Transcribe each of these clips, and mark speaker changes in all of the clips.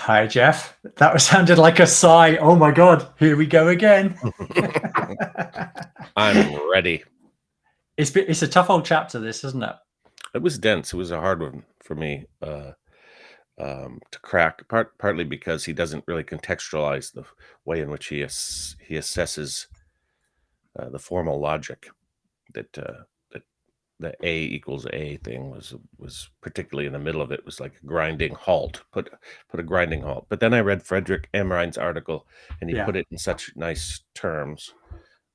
Speaker 1: Hi, Jeff. That sounded like a sigh. Oh my God, here we go again.
Speaker 2: I'm ready.
Speaker 1: It's a tough old chapter, this, isn't it?
Speaker 2: It was dense. It was a hard one for me to crack, partly because he doesn't really contextualize the way in which he assesses the formal logic that the A equals A thing was particularly in the middle of it, was like a grinding halt. Put a grinding halt. But then I read Frederick Emrein's article, and he put it in such nice terms,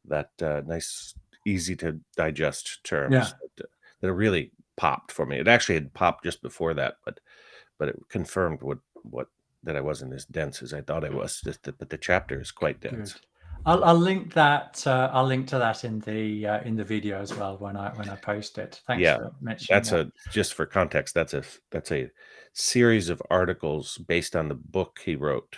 Speaker 2: that nice, easy to digest terms, that it really popped for me. It actually had popped just before that, but it confirmed what that I wasn't as dense as I thought I was. But the chapter is quite dense.
Speaker 1: Good. I'll link that. I'll link to that in the video as well when I post it. Thanks for mentioning that.
Speaker 2: Just for context, that's a series of articles based on the book he wrote,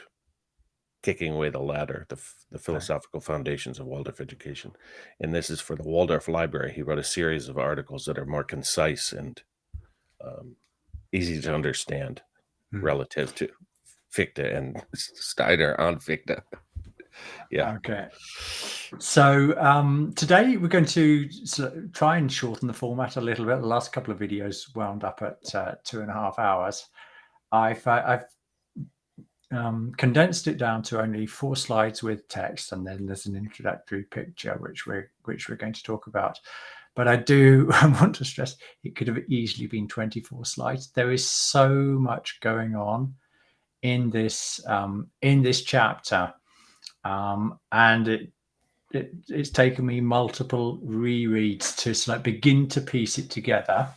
Speaker 2: Kicking Away the Ladder, the Philosophical Foundations of Waldorf Education. And this is for the Waldorf Library. He wrote a series of articles that are more concise and easy to understand relative to Fichte and Steiner on Fichte. Yeah.
Speaker 1: Okay. So today we're going to try and shorten the format a little bit. The last couple of videos wound up at 2.5 hours. I've condensed it down to only 4 slides with text, and then there's an introductory picture which we're going to talk about. But I do want to stress it could have easily been 24 slides. There is so much going on in this chapter, and it's taken me multiple rereads to begin to piece it together.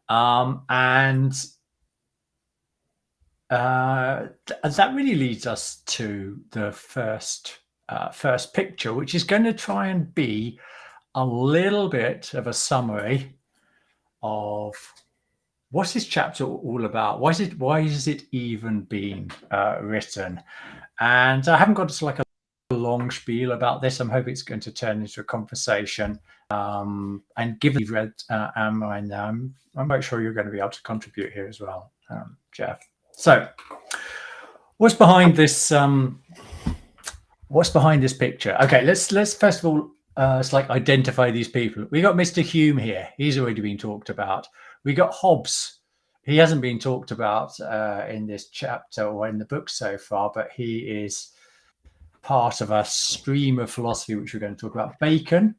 Speaker 1: And that really leads us to the first picture, which is going to try and be a little bit of a summary of what's this chapter all about. Why is it even being written? And I haven't got to like a long spiel about this. I'm hoping it's going to turn into a conversation. And given you've read Emrein now, I'm quite sure you're going to be able to contribute here as well, Jeff. So, what's behind this? What's behind this picture? Okay, let's first of all identify these people. We got Mr. Hume here. He's already been talked about. We got Hobbes. He hasn't been talked about in this chapter or in the book so far, but he is part of a stream of philosophy which we're going to talk about. Bacon.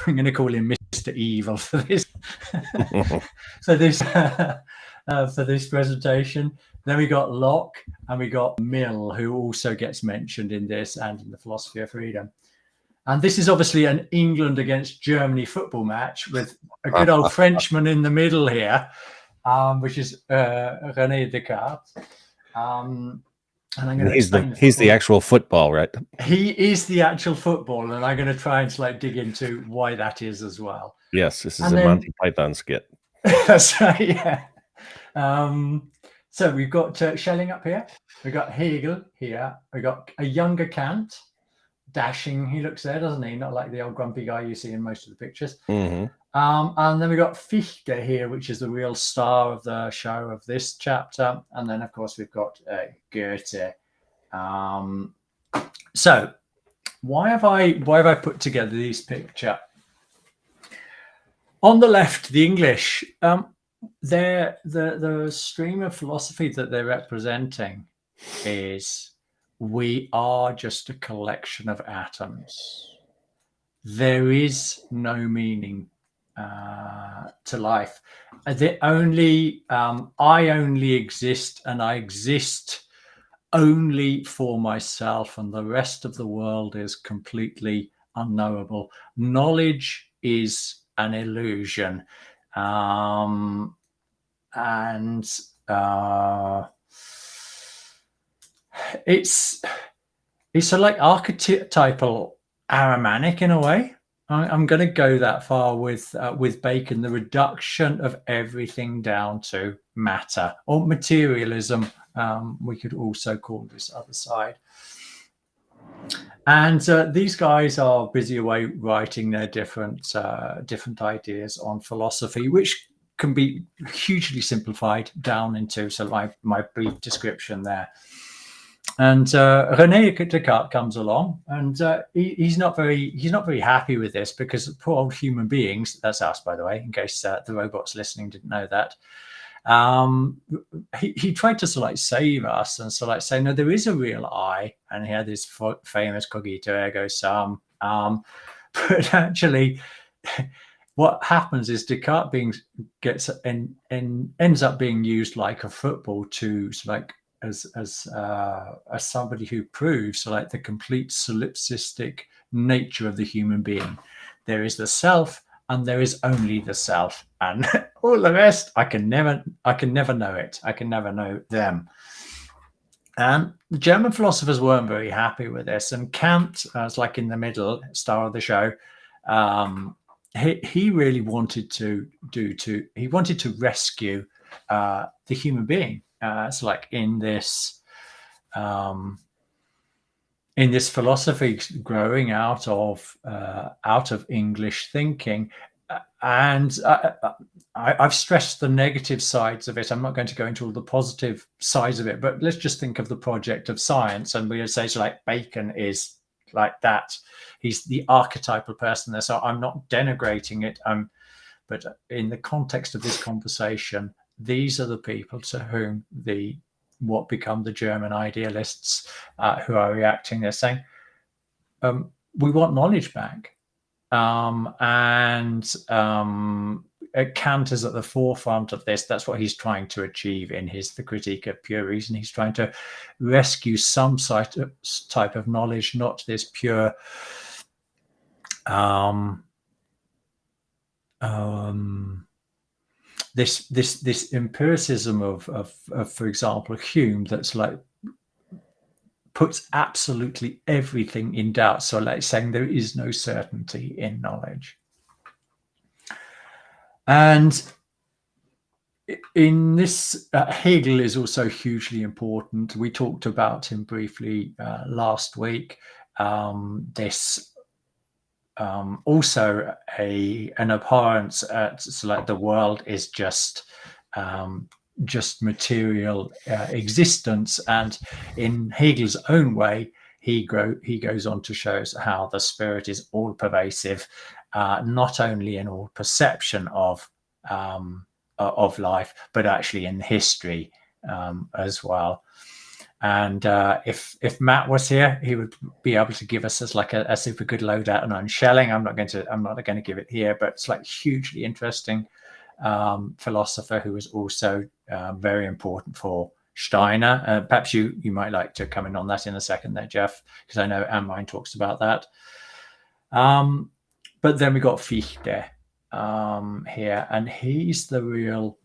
Speaker 1: I'm going to call him Mr. Evil for this. for this presentation. Then we got Locke, and we got Mill, who also gets mentioned in this and in the Philosophy of Freedom. And this is obviously an England against Germany football match with a good old Frenchman in the middle here, which is René Descartes. And I'm going to
Speaker 2: he's the actual football, right?
Speaker 1: He is the actual football, and I'm going to try and dig into why that is as well.
Speaker 2: Yes, this is a Monty Python skit.
Speaker 1: That's right, yeah. So we've got Schelling up here. We've got Hegel here. We've got a younger Kant. Dashing, he looks there, doesn't he? Not like the old grumpy guy you see in most of the pictures.
Speaker 2: Mm-hmm.
Speaker 1: And then we got Fichte here, which is the real star of the show of this chapter. And then, of course, we've got Goethe. So why have I put together this picture? On the left, the English, the stream of philosophy that they're representing is, we are just a collection of atoms. There is no meaning to life. I only exist, and I exist only for myself, and the rest of the world is completely unknowable. Knowledge is an illusion. It's a like archetypal Ahrimanic in a way. I'm going to go that far with Bacon, the reduction of everything down to matter, or materialism. We could also call this other side. And these guys are busy away writing their different ideas on philosophy, which can be hugely simplified down into my brief description there. And René Descartes comes along, and he's not very happy with this, because poor old human beings, that's us, by the way, in case the robots listening didn't know that, he tried to sort of like save us and sort of like say, no, there is a real I, and he had this famous cogito ergo sum, but actually what happens is Descartes ends up being used like a football to sort of like as somebody who proves so like the complete solipsistic nature of the human being. There is the self, and there is only the self, and all the rest I can never know it. I can never know them. And the German philosophers weren't very happy with this, and Kant, as like in the middle, star of the show, he really wanted to rescue the human being. It's like in this philosophy growing out of English thinking, and I've stressed the negative sides of it. I'm not going to go into all the positive sides of it, but let's just think of the project of science, and we would say so like Bacon is like that. He's the archetypal person there. So I'm not denigrating it. But in the context of this conversation, these are the people to whom what become the German idealists who are reacting. They're saying, we want knowledge back. Kant is at the forefront of this. That's what he's trying to achieve in the Critique of Pure Reason. He's trying to rescue some type of knowledge, not this pure this empiricism of for example Hume, that's like puts absolutely everything in doubt. So like saying there is no certainty in knowledge. And in this, Hegel is also hugely important. We talked about him briefly last week. This also an abhorrence at so like the world is just material existence, and in Hegel's own way, he goes on to show us how the spirit is all pervasive, not only in all perception of life, but actually in history as well. And if Matt was here, he would be able to give us as like a super good loadout on Schelling. I'm not going to give it here, but it's like hugely interesting philosopher who was also very important for Steiner. Perhaps you might like to come in on that in a second there, Jeff, because I know Anne Mine talks about that. But then we got Fichte here, and he's the real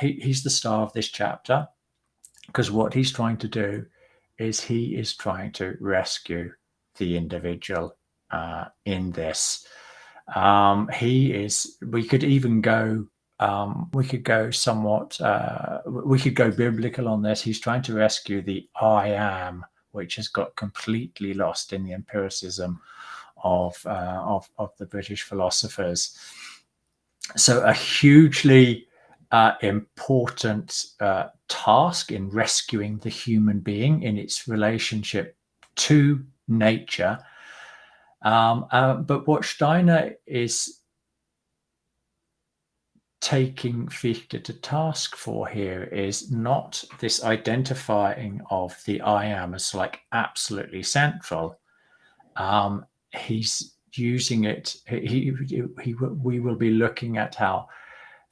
Speaker 1: he's the star of this chapter, because what he's trying to do is he is trying to rescue the individual in this. We could even go we could go somewhat we could go biblical on this. He's trying to rescue the I am, which has got completely lost in the empiricism of the British philosophers. So a hugely important task in rescuing the human being in its relationship to nature. But what Steiner is taking Fichte to task for here is not this identifying of the I am as like absolutely central. He's using it. We will be looking at how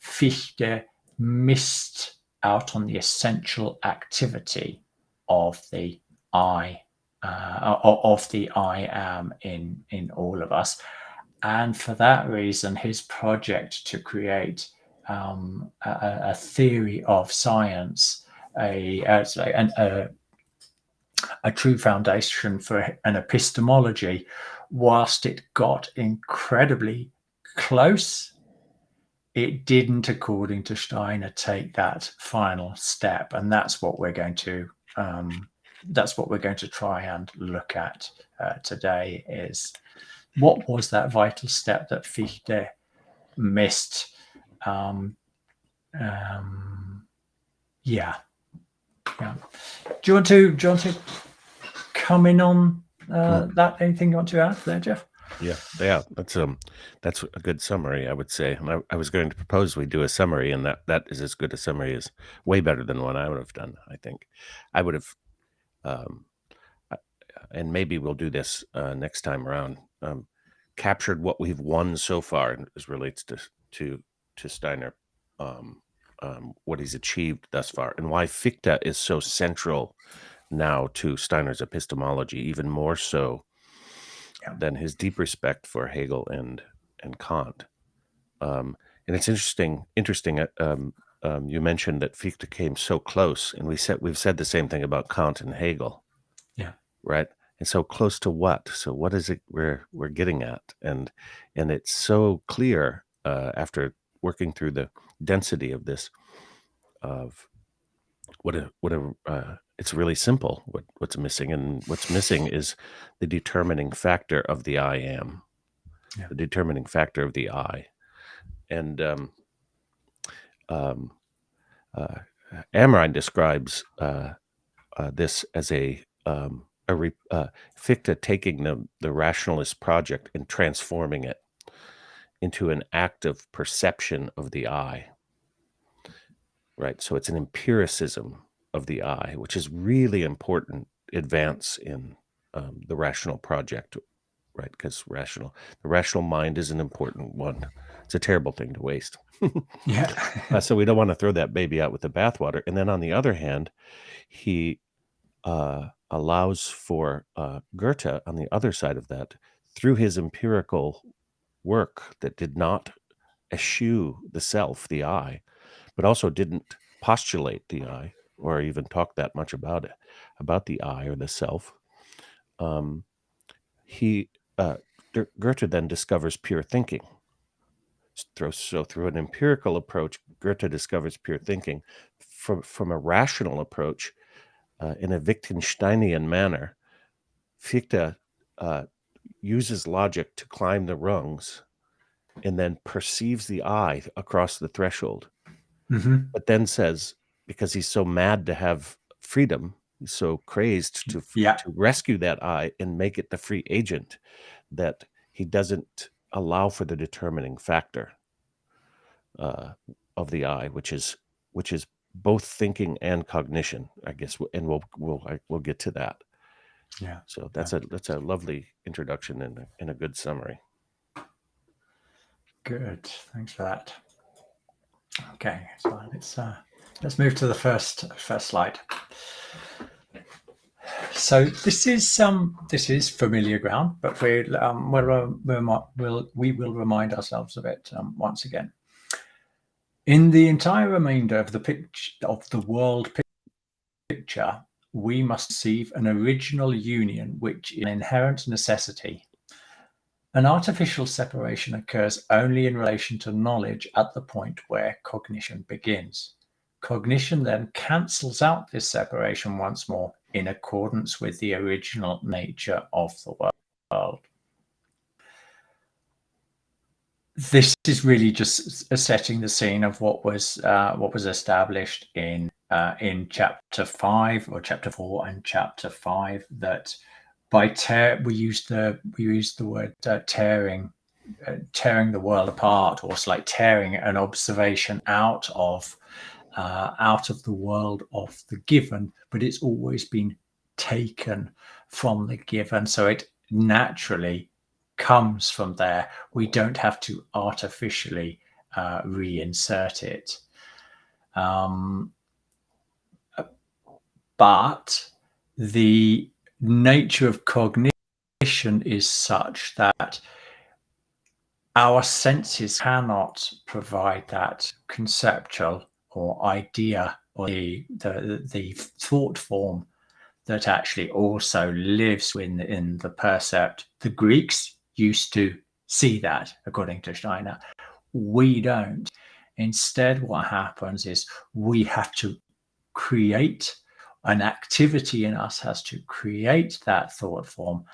Speaker 1: Fichte missed out on the essential activity of the I am in all of us, and for that reason, his project to create a theory of science, a true foundation for an epistemology, whilst it got incredibly close, it didn't, according to Steiner, take that final step, and that's what we're going to try and look at today. Is what was that vital step that Fichte missed, Yeah. Do you want to come in on that? Anything you want to add there, Jeff?
Speaker 2: Yeah. That's a good summary, I would say. And I was going to propose we do a summary, and that is as good a summary as way better than one I would have done. I think I would have, and maybe we'll do this next time around. Captured what we've won so far as relates to Steiner, what he's achieved thus far, and why Fichte is so central now to Steiner's epistemology, even more so than his deep respect for Hegel and Kant. And it's interesting. You mentioned that Fichte came so close, and we've said the same thing about Kant and Hegel.
Speaker 1: Yeah.
Speaker 2: Right. And so close to what? So what is it we're getting at? And it's so clear after working through the density of this, of it's really simple. What's missing, and what's missing is the determining factor of the I am, the determining factor of the I, and Amrine describes this as Fichte taking the rationalist project and transforming it into an active perception of the I. Right, so it's an empiricism of the I, which is really important advance in the rational project, right? Because the rational mind is an important one. It's a terrible thing to waste.
Speaker 1: Yeah.
Speaker 2: So we don't want to throw that baby out with the bathwater. And then on the other hand, he allows for Goethe on the other side of that, through his empirical work that did not eschew the self, the I, but also didn't postulate the I or even talk that much about it, about the I or the self. Goethe then discovers pure thinking. So through an empirical approach, Goethe discovers pure thinking. From a rational approach, in a Wittgensteinian manner, Fichte uses logic to climb the rungs and then perceives the I across the threshold.
Speaker 1: Mm-hmm.
Speaker 2: But then says, because he's so mad to have freedom, he's so crazed to rescue that I and make it the free agent, that he doesn't allow for the determining factor of the I, which is both thinking and cognition, I guess, and we'll get to that.
Speaker 1: Yeah.
Speaker 2: So that's a lovely introduction and a good summary.
Speaker 1: Good. Thanks for that. Okay, so let's move to the first slide. So this is familiar ground, but we will remind ourselves of it once again. In the entire remainder of the picture of the world picture, we must perceive an original union, which is an inherent necessity. An artificial separation occurs only in relation to knowledge at the point where cognition begins. Cognition then cancels out this separation once more in accordance with the original nature of the world. This is really just setting the scene of what was established in chapter 5 or chapter 4 and chapter 5, that by we use the word tearing the world apart, or it's like tearing an observation out of the world of the given, but it's always been taken from the given, so it naturally comes from there. We don't have to artificially reinsert it. But the nature of cognition is such that our senses cannot provide that conceptual or idea or the thought form that actually also lives in the percept. The Greeks used to see that, according to Steiner. We don't. Instead, what happens is we have to create an activity in us, has to create that thought form,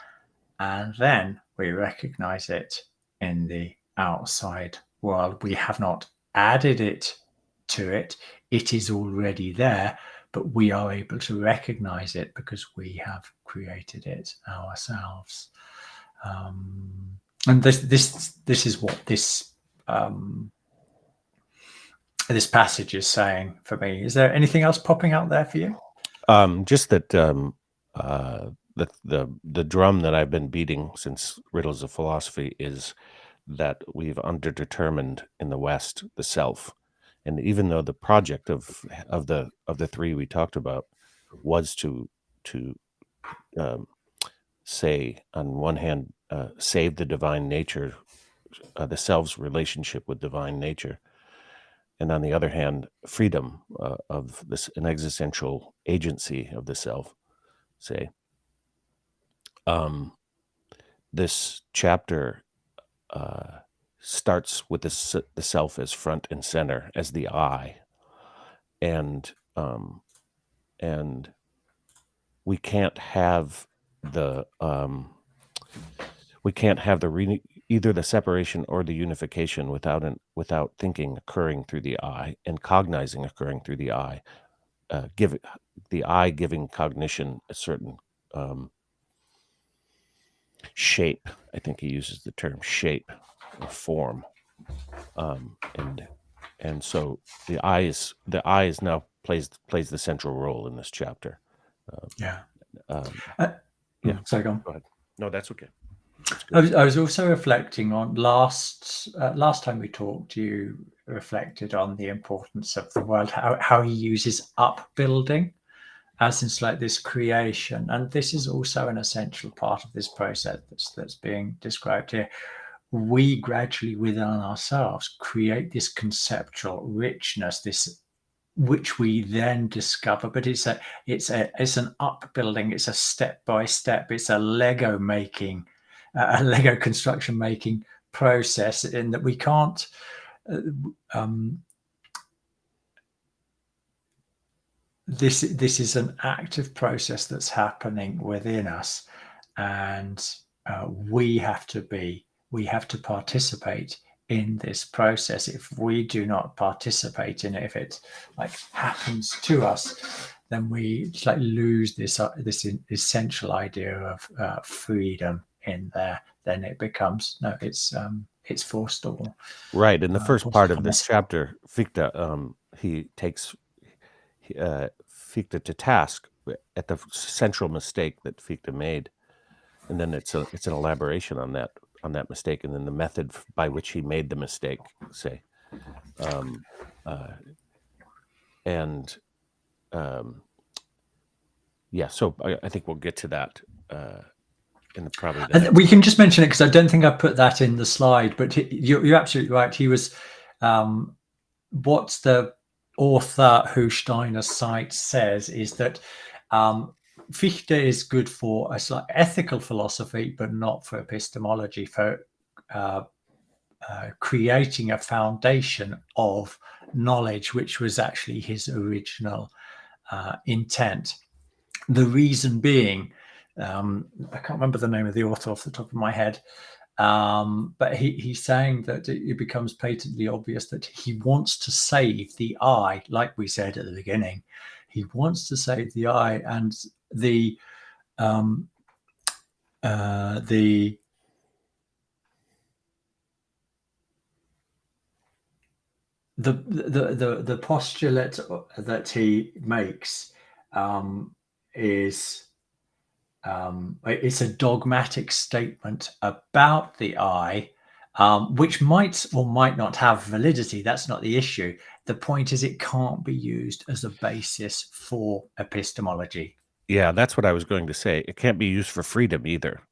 Speaker 1: and then we recognize it in the outside world. We have not added it to it. It is already there, but we are able to recognize it because we have created it ourselves. And this is what this this passage is saying for me. Is there anything else popping out there for you?
Speaker 2: Just that the drum that I've been beating since Riddles of Philosophy is that we've underdetermined in the West the self, and even though the project of the three we talked about was to say, on one hand, save the divine nature, the self's relationship with divine nature, and on the other hand, freedom of this, an existential agency of the self, say. This chapter starts with the self as front and center, as the I, and we can't have the either the separation or the unification without thinking occurring through the I and cognizing occurring through the I, the I giving cognition a certain shape. I think he uses the term shape or form, and so the I is now plays the central role in this chapter.
Speaker 1: Yeah.
Speaker 2: Yeah.
Speaker 1: Sorry, go on.
Speaker 2: Go ahead. No, that's okay.
Speaker 1: I was also reflecting on last time we talked. You reflected on the importance of the world, how he uses upbuilding, as in like this creation, and this is also an essential part of this process that's being described here. We gradually within ourselves create this conceptual richness, this which we then discover, but it's an upbuilding, it's a step by step, it's a Lego making, a Lego construction making process, in that we can't this is an active process that's happening within us, and we have to participate in this process. If we do not participate in it, if it like happens to us, then we like lose this essential idea of freedom in there. Then it becomes it's forestall.
Speaker 2: Right. In the first part of this chapter, Fichte, he takes Fichte to task at the central mistake that Fichte made, and then it's an elaboration on that mistake, and then the method by which he made the mistake, say, yeah. So I think we'll get to that in the probably.
Speaker 1: We can just mention it because I don't think I put that in the slide, but you're absolutely right. He was what the author who Steiner cites says is that Fichte is good for a sort of ethical philosophy, but not for epistemology, for creating a foundation of knowledge, which was actually his original intent. The reason being, I can't remember the name of the author off the top of my head, but he's saying that it becomes patently obvious that he wants to save the I, like we said at the beginning. He wants to save the I, and the postulate that he makes is it's a dogmatic statement about the I, which might or might not have validity. That's not the issue. The point is it can't be used as a basis for epistemology.
Speaker 2: Yeah, that's what I was going to say. It can't be used for freedom either.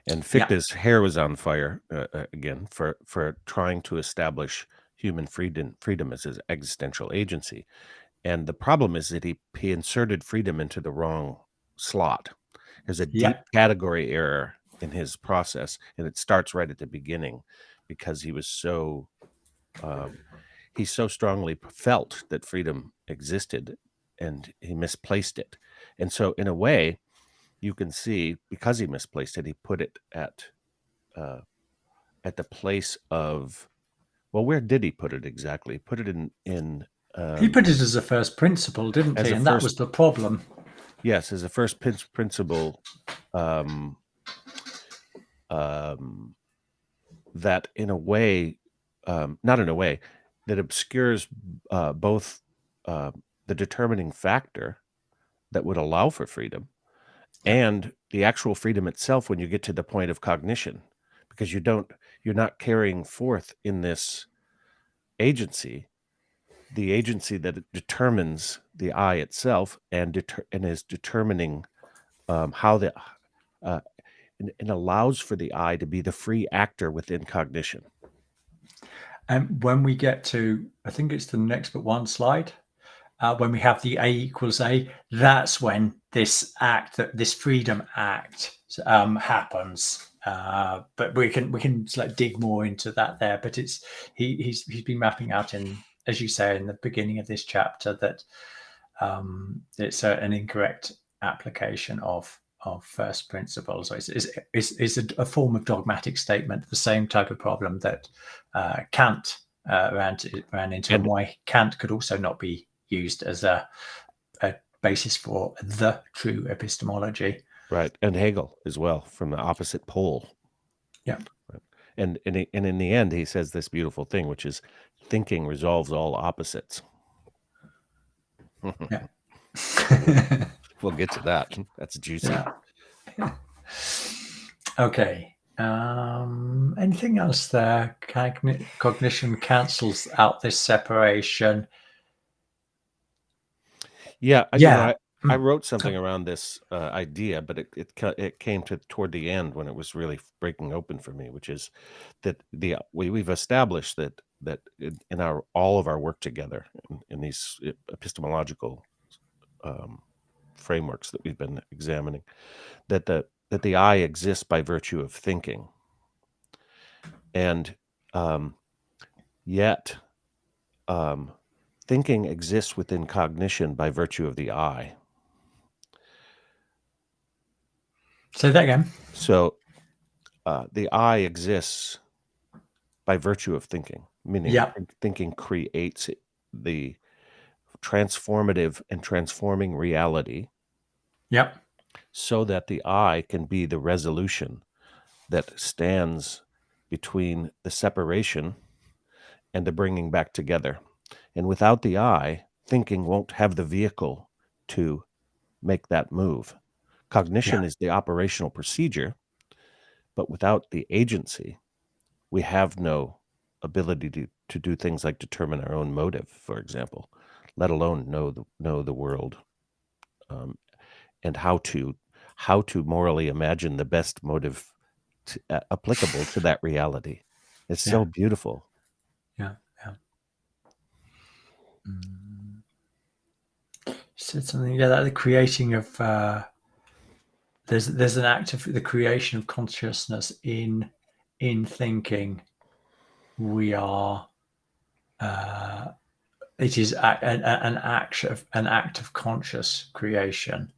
Speaker 2: And Fichte's hair was on fire again for trying to establish human freedom as his existential agency. And the problem is that he inserted freedom into the wrong slot. There's a deep category error in his process, and it starts right at the beginning, because he was he so strongly felt that freedom existed, and he misplaced it. And so, in a way, you can see, because he misplaced it, he put it at the place of Well, where did he put it exactly? He put it in
Speaker 1: He put it as a first principle, didn't
Speaker 2: as
Speaker 1: he?
Speaker 2: a
Speaker 1: And that
Speaker 2: first,
Speaker 1: was the problem.
Speaker 2: yes, as a first principle, um, um, that in a way, not in a way, that obscures both the determining factor that would allow for freedom
Speaker 1: Yeah.
Speaker 2: and the actual freedom itself when you get to the point of cognition, because you're not carrying forth in this agency, the agency that determines the I itself and is determining how the uh, and allows for the I to be the free actor within cognition.
Speaker 1: And when we get to, I think it's the next but one slide, when we have the A equals A, that's when this freedom act happens. But we can like dig more into that there. But he's been mapping out, in, as you say, in the beginning of this chapter, that it's an incorrect application of first principles. It's a form of dogmatic statement, the same type of problem that Kant ran into, and why Kant could also not be used as a basis for the true epistemology.
Speaker 2: Right, and Hegel as well, from the opposite pole.
Speaker 1: Yeah.
Speaker 2: Right. And in the end, he says this beautiful thing, which is, thinking resolves all opposites.
Speaker 1: Yeah.
Speaker 2: We'll get to that. That's juicy.
Speaker 1: Yeah. Okay. Anything else there? Cognition cancels out this separation.
Speaker 2: Yeah,
Speaker 1: Yeah.
Speaker 2: I wrote something around this idea, but it came to toward the end when it was really breaking open for me, which is that we've established that in all of our work together in these epistemological frameworks that we've been examining, that the I exists by virtue of thinking, and yet thinking exists within cognition by virtue of the I.
Speaker 1: Say that again.
Speaker 2: So the I exists by virtue of thinking, meaning
Speaker 1: Yeah.
Speaker 2: thinking creates the transformative and transforming reality,
Speaker 1: Yep.
Speaker 2: so that the I can be the resolution that stands between the separation and the bringing back together. And without the I, thinking won't have the vehicle to make that move. Cognition
Speaker 1: Yeah.
Speaker 2: is the operational procedure, but without the agency, we have no ability to do things like determine our own motive, for example, let alone know the world, and how to morally imagine the best motive applicable to that reality. It's so beautiful.
Speaker 1: Yeah. Yeah. Said something. Yeah, that the creating of there's an act of the creation of consciousness in thinking. We are. It is an act of conscious creation,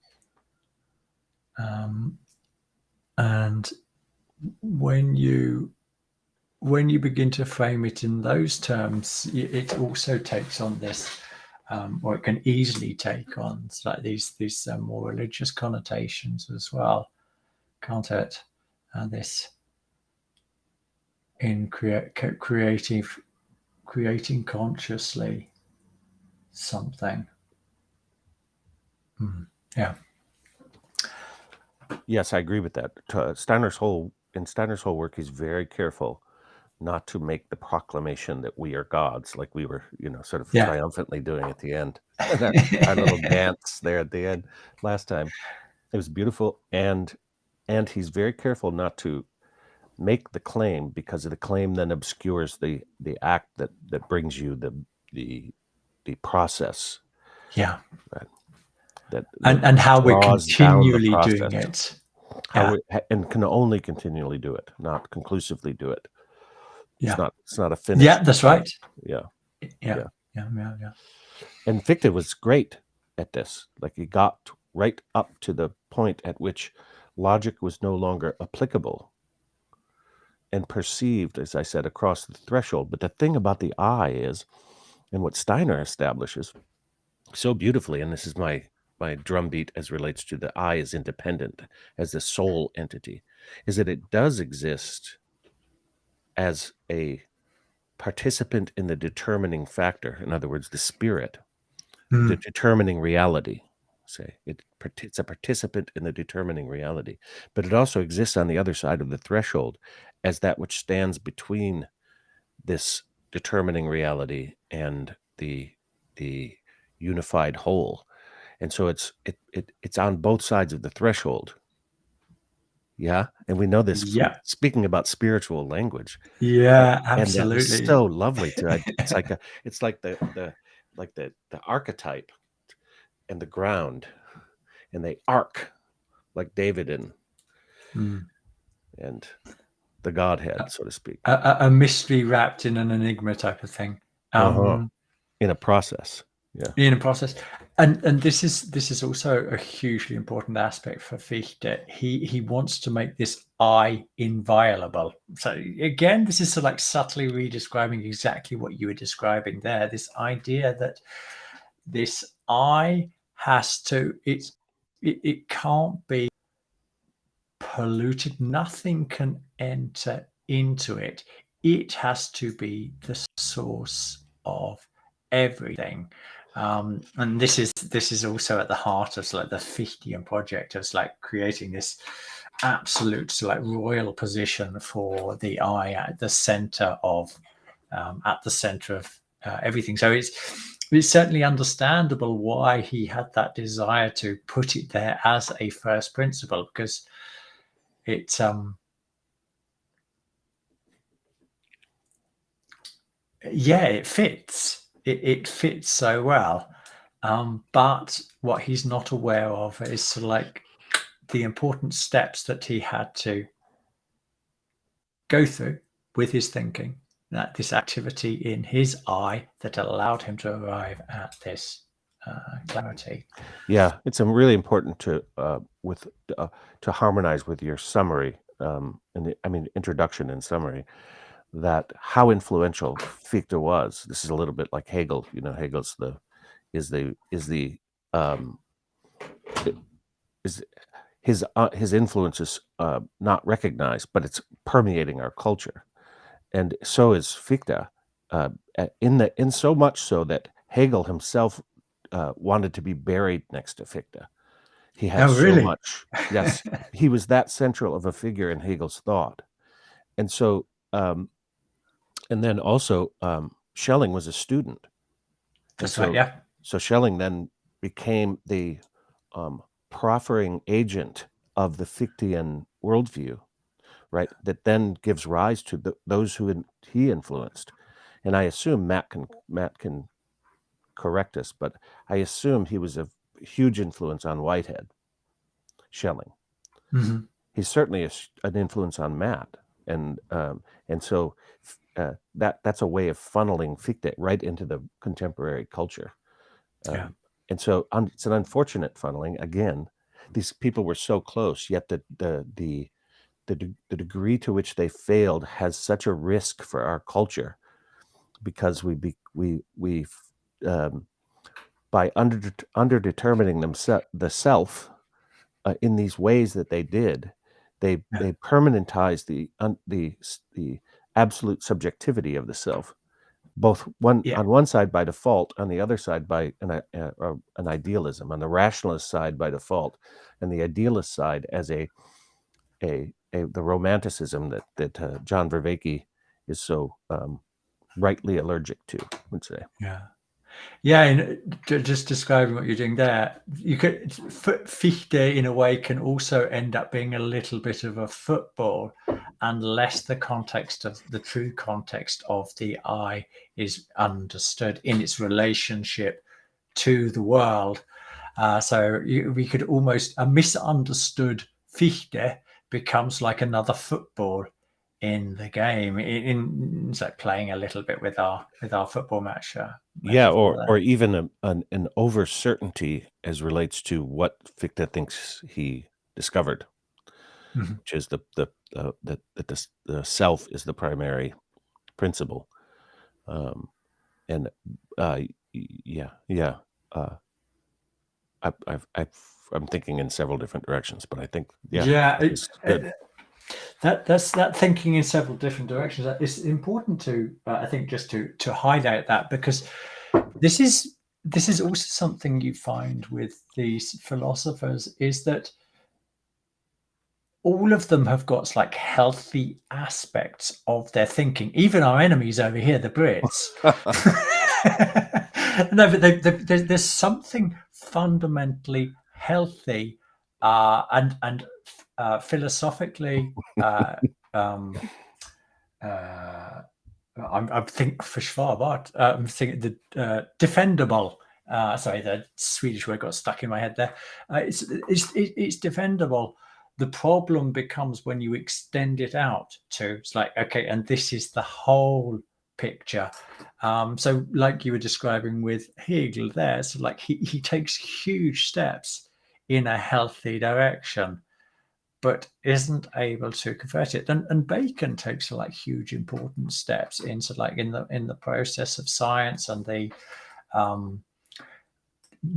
Speaker 1: and when you begin to frame it in those terms, it also takes on this, or it can easily take on like these more religious connotations as well, can't it? This in creating consciously something. Yeah.
Speaker 2: Yes, I agree with that. Steiner's whole work, he's very careful not to make the proclamation that we are gods, like we were, sort of triumphantly doing at the end. our little dance there at the end last time. It was beautiful, and he's very careful not to make the claim, because the claim then obscures the act that brings you the process.
Speaker 1: Yeah.
Speaker 2: Right? That
Speaker 1: and how we're
Speaker 2: draws down the
Speaker 1: continually doing
Speaker 2: process.
Speaker 1: it.
Speaker 2: And can only continually do it, not conclusively do it. It's
Speaker 1: Yeah.
Speaker 2: not a finish.
Speaker 1: Yeah, that's right.
Speaker 2: Yeah.
Speaker 1: Yeah.
Speaker 2: And Fichte was great at this. Like, he got right up to the point at which logic was no longer applicable. and perceived, as I said, across the threshold. But the thing about the I is, and what Steiner establishes so beautifully, and this is my drumbeat as relates to the I as independent, as the sole entity, is that it does exist as a participant in the determining factor. In other words, the spirit, the determining reality. Say it's a participant in the determining reality, but it also exists on the other side of the threshold as that which stands between this determining reality and the unified whole. And so it's on both sides of the threshold. Yeah, and we know this from
Speaker 1: Yeah.
Speaker 2: speaking about spiritual language.
Speaker 1: Yeah,
Speaker 2: And that was
Speaker 1: absolutely.
Speaker 2: so lovely to it's like the archetype and the ground, and they arc like David
Speaker 1: Mm.
Speaker 2: and the Godhead, so to speak.
Speaker 1: A mystery wrapped in an enigma type of thing.
Speaker 2: Uh-huh. In a process. Yeah.
Speaker 1: In a process. And this is also a hugely important aspect for Fichte. He wants to make this I inviolable. So again, this is like subtly redescribing exactly what you were describing there. This idea that this I has to, it can't be polluted. Nothing can enter into it. It has to be the source of everything. And this is also at the heart of like the Fichtean project of like creating this absolute like royal position for the I at the center of everything. So it's certainly understandable why he had that desire to put it there as a first principle, because it it fits. It fits so well. But what he's not aware of is sort of like the important steps that he had to go through with his thinking, that this activity in his eye that allowed him to arrive at this clarity.
Speaker 2: Yeah, it's really important to harmonize with your summary, introduction and summary, that how influential Fichte was. This is a little bit like Hegel. Hegel's um, is his influence is not recognized, but it's permeating our culture, and so is Fichte. In so much so that Hegel himself wanted to be buried next to Fichte. He had
Speaker 1: Oh,
Speaker 2: so
Speaker 1: really?
Speaker 2: much. Yes, he was that central of a figure in Hegel's thought, and so and then also Schelling was a student, and
Speaker 1: That's right. Yeah.
Speaker 2: so Schelling then became the proffering agent of the Fichtean worldview, right? That then gives rise to those who he influenced, and I assume Matt can correct us, but I assume he was a huge influence on Whitehead, Schelling.
Speaker 1: Mm-hmm.
Speaker 2: He's certainly an influence on Matt, and so that's a way of funneling Fichte right into the contemporary culture.
Speaker 1: Yeah.
Speaker 2: And so it's an unfortunate funneling. Again, these people were so close, yet the degree to which they failed has such a risk for our culture, because we by underdetermining the self in these ways that they did, they permanentize the absolute subjectivity of the self, both on one side by default, on the other side by an idealism, on the rationalist side by default, and the idealist side as the romanticism that John Vervaeke is so rightly allergic to, I would say.
Speaker 1: Yeah. Yeah, and just describing what you're doing there, you could Fichte in a way can also end up being a little bit of a football, unless the true context of the I is understood in its relationship to the world. So we could almost, a misunderstood Fichte becomes like another football in the game. It's like playing a little bit with our football match.
Speaker 2: Yeah,
Speaker 1: Metaphor there.
Speaker 2: or even an over certainty as relates to what Fichte thinks he discovered.
Speaker 1: Mhm.
Speaker 2: which is the self is the primary principle. Um, and yeah. Uh, I'm thinking in several different directions, but I think
Speaker 1: Yeah,
Speaker 2: this is good.
Speaker 1: that's that thinking in several different directions. It's important to, I think, just to highlight that, because this is also something you find with these philosophers, is that all of them have got like healthy aspects of their thinking. Even our enemies over here, the Brits. No, but there's something fundamentally healthy and philosophically. Um, I'm thinking Försvarbart. I'm thinking the defendable. Sorry, the Swedish word got stuck in my head there. It's defendable. The problem becomes when you extend it out to, it's like, okay, and this is the whole picture. So like you were describing with Hegel there, so like he takes huge steps in a healthy direction, but isn't able to convert it. And Bacon takes like huge important steps into like in the process of science and the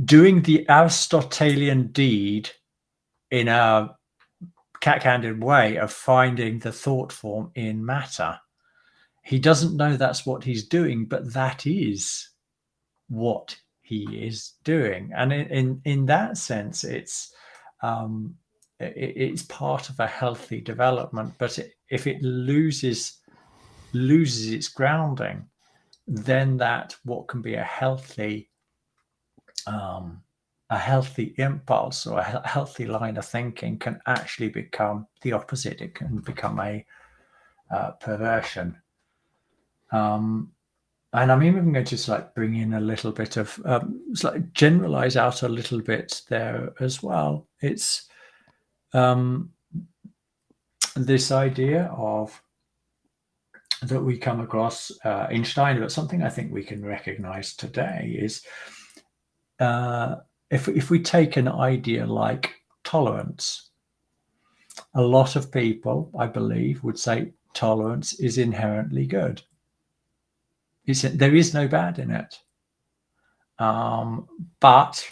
Speaker 1: doing the Aristotelian deed in a cat-handed way of finding the thought form in matter. He doesn't know that's what he's doing, but that is what he is doing. And in that sense, it's part of a healthy development. But if it loses its grounding, then that what can be a healthy impulse or a healthy line of thinking can actually become the opposite. It can become a perversion. And I'm even going to like bring in a little bit of like generalize out a little bit there as well. It's this idea of that we come across in Steiner, but something I think we can recognize today is if we take an idea like tolerance, a lot of people, I believe, would say tolerance is inherently good. There is no bad in it. But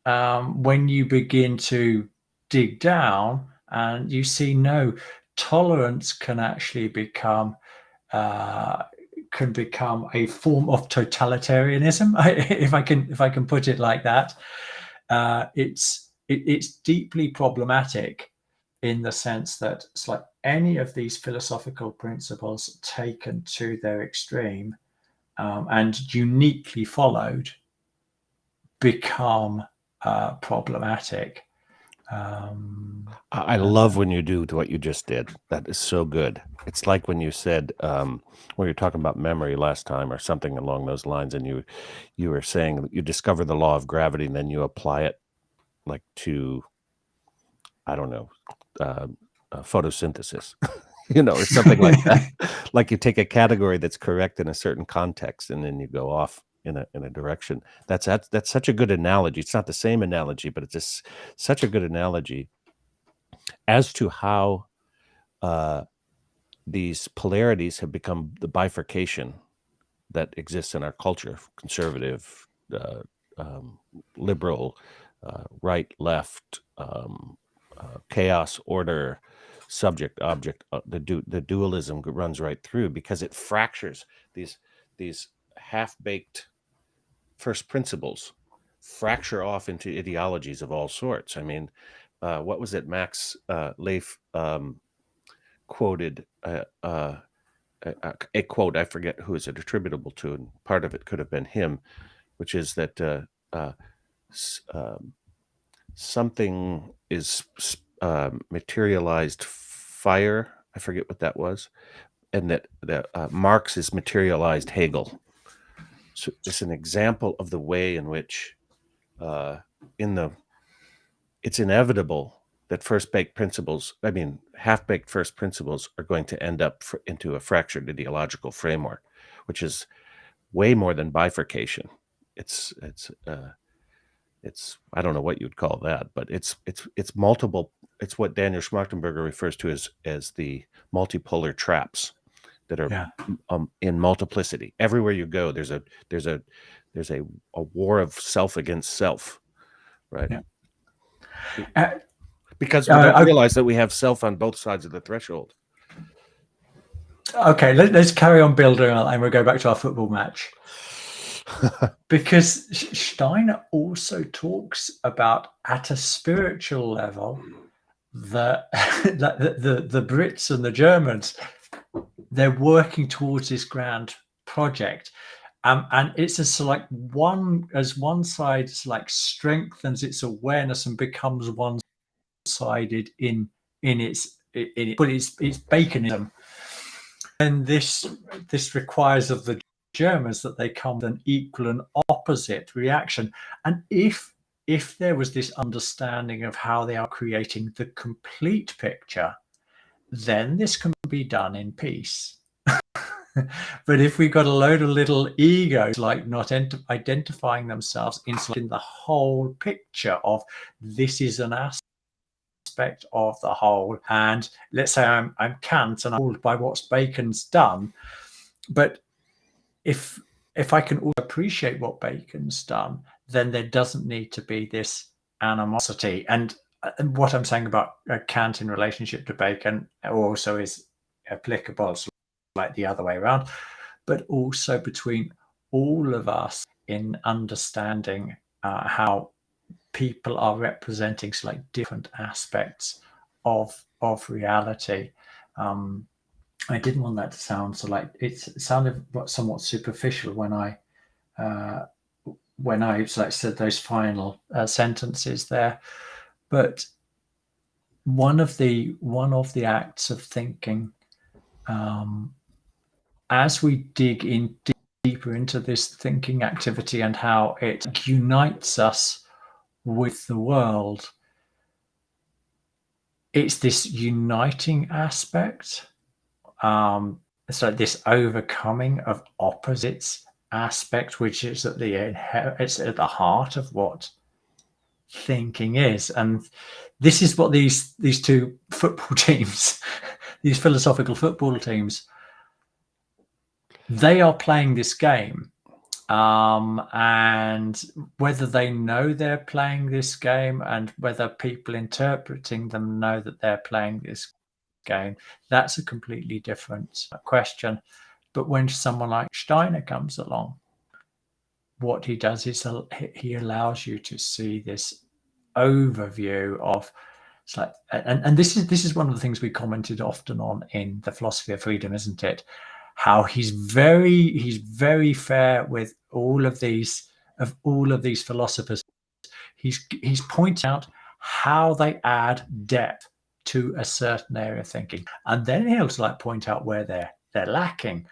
Speaker 1: when you begin to dig down and you see no, tolerance can actually become a form of totalitarianism, if I can put it like that. It's deeply problematic in the sense that it's like any of these philosophical principles taken to their extreme and uniquely followed become problematic.
Speaker 2: I love when you do what you just did. That is so good. It's like when you said when you were talking about memory last time or something along those lines, and you were saying that you discover the law of gravity and then you apply it like to, I don't know, photosynthesis, or something like that. Like you take a category that's correct in a certain context and then you go off in a direction. That's such a good analogy. It's not the same analogy, but it's just such a good analogy as to how these polarities have become the bifurcation that exists in our culture: conservative, liberal, right, left, chaos, order, subject, object. The dualism runs right through because it fractures these half-baked first principles, fracture off into ideologies of all sorts. I mean, what was it Max Leif quoted? A quote, I forget who is it attributable to, and part of it could have been him, which is that something is materialized fire. I forget what that was, and that Marx is materialized Hegel. So it's an example of the way in which it's inevitable that half-baked first principles are going to end up into a fractured ideological framework, which is way more than bifurcation. It's I don't know what you'd call that, but it's multiple it's what Daniel Schmachtenberger refers to as the multipolar traps that are
Speaker 1: Yeah.
Speaker 2: in multiplicity. Everywhere you go, there's a war of self against self, right?
Speaker 1: Yeah. Uh,
Speaker 2: Because we don't
Speaker 1: I,
Speaker 2: realize that we have self on both sides of the threshold.
Speaker 1: okay, let's carry on building on, and we'll go back to our football match. Because Steiner also talks about, at a spiritual level, the Brits and the Germans, they're working towards this grand project. And it's a like one side strengthens its awareness and becomes one-sided in its but it's Baconism. And this requires of the Germans that they come with an equal and opposite reaction. And if there was this understanding of how they are creating the complete picture, then this can be done in peace. But if we've got a load of little egos like not identifying themselves in the whole picture of this is an aspect of the whole, and let's say I'm Kant and I'm ruled by what Bacon's done, but if I can also appreciate what Bacon's done, then there doesn't need to be this animosity. And what I'm saying about Kant in relationship to Bacon also is applicable, like the other way around, but also between all of us in understanding how people are representing different aspects of reality. I didn't want that to sound it sounded somewhat superficial when I said those final sentences there, but one of the acts of thinking, as we dig in deeper into this thinking activity and how it unites us with the world, it's this uniting aspect. So this overcoming of opposites aspect, which is it's at the heart of what thinking is. And this is what these two football teams, these philosophical football teams, they are playing this game. And whether they know they're playing this game and whether people interpreting them know that they're playing this game, that's a completely different question. But when someone like Steiner comes along, what he does is he allows you to see this overview of, it's like, and this is one of the things we commented often on in The Philosophy of Freedom, isn't it? How he's very fair with all of these philosophers. He's pointing out how they add depth to a certain area of thinking, and then he'll point out where they're lacking.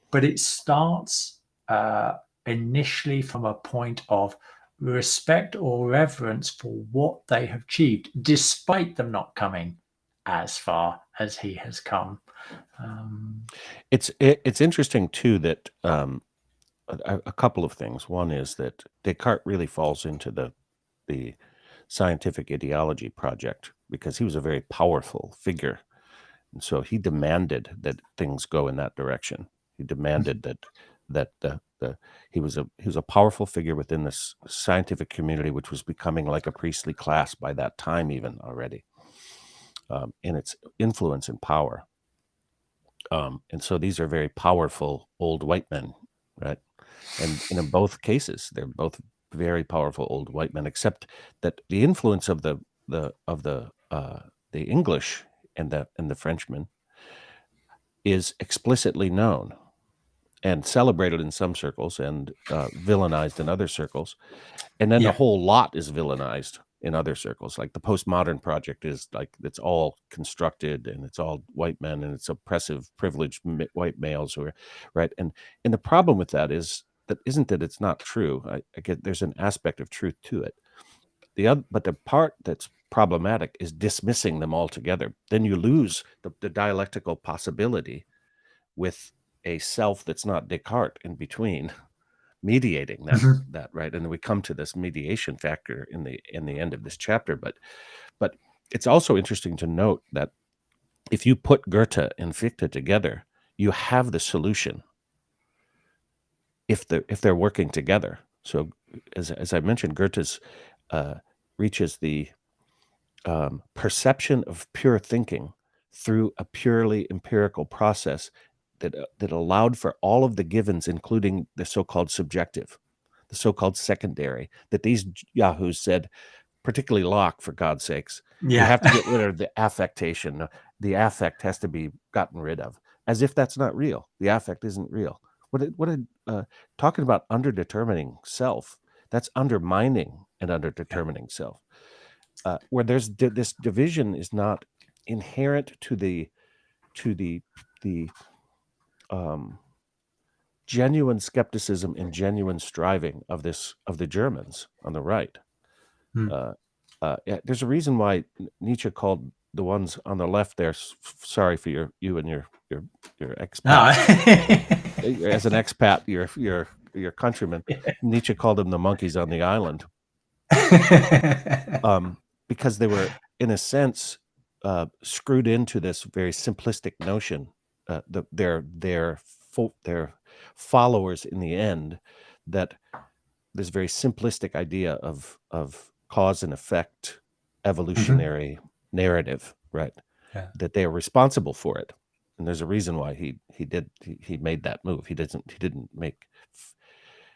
Speaker 1: But it starts initially from a point of respect or reverence for what they have achieved, despite them not coming as far as he has come.
Speaker 2: It's interesting too that a couple of things. One is that Descartes really falls into the scientific ideology project because he was a very powerful figure, and so he demanded that things go in that direction. He demanded that he was a powerful figure within this scientific community, which was becoming like a priestly class by that time, even already, in its influence and power. And so these are very powerful old white men, right? And in both cases, they're both very powerful old white men, except that the influence of the English and the Frenchmen is explicitly known and celebrated in some circles and villainized in other circles. And then the whole lot is villainized in other circles. Like the postmodern project is like, it's all constructed and it's all white men and it's oppressive, privileged white males who are, right? And the problem with that isn't that it's not true. I get there's an aspect of truth to it. But the part that's problematic is dismissing them altogether. Then you lose the dialectical possibility with a self that's not Descartes in between, mediating that right. And then we come to this mediation factor in the end of this chapter. But it's also interesting to note that if you put Goethe and Fichte together, you have the solution if they're working together. So as I mentioned, Goethe's reaches the perception of pure thinking through a purely empirical process that allowed for all of the givens, including the so-called subjective, the so-called secondary, that these yahoos said, particularly Locke, for God's sakes, you have to get rid of the affectation. The affect has to be gotten rid of, as if that's not real. The affect isn't real. Talking about underdetermining self, that's undermining and underdetermining self. Where there's this division is not inherent to the genuine skepticism and genuine striving of the Germans on the right. There's a reason why Nietzsche called the ones on the left there. Sorry for you and your expat. As an expat, your countrymen. Nietzsche called them the monkeys on the island, because they were, in a sense, screwed into this very simplistic notion. Their followers in the end, that this very simplistic idea of cause and effect, evolutionary narrative, right?
Speaker 1: Yeah.
Speaker 2: That they are responsible for it, and there's a reason why he made that move.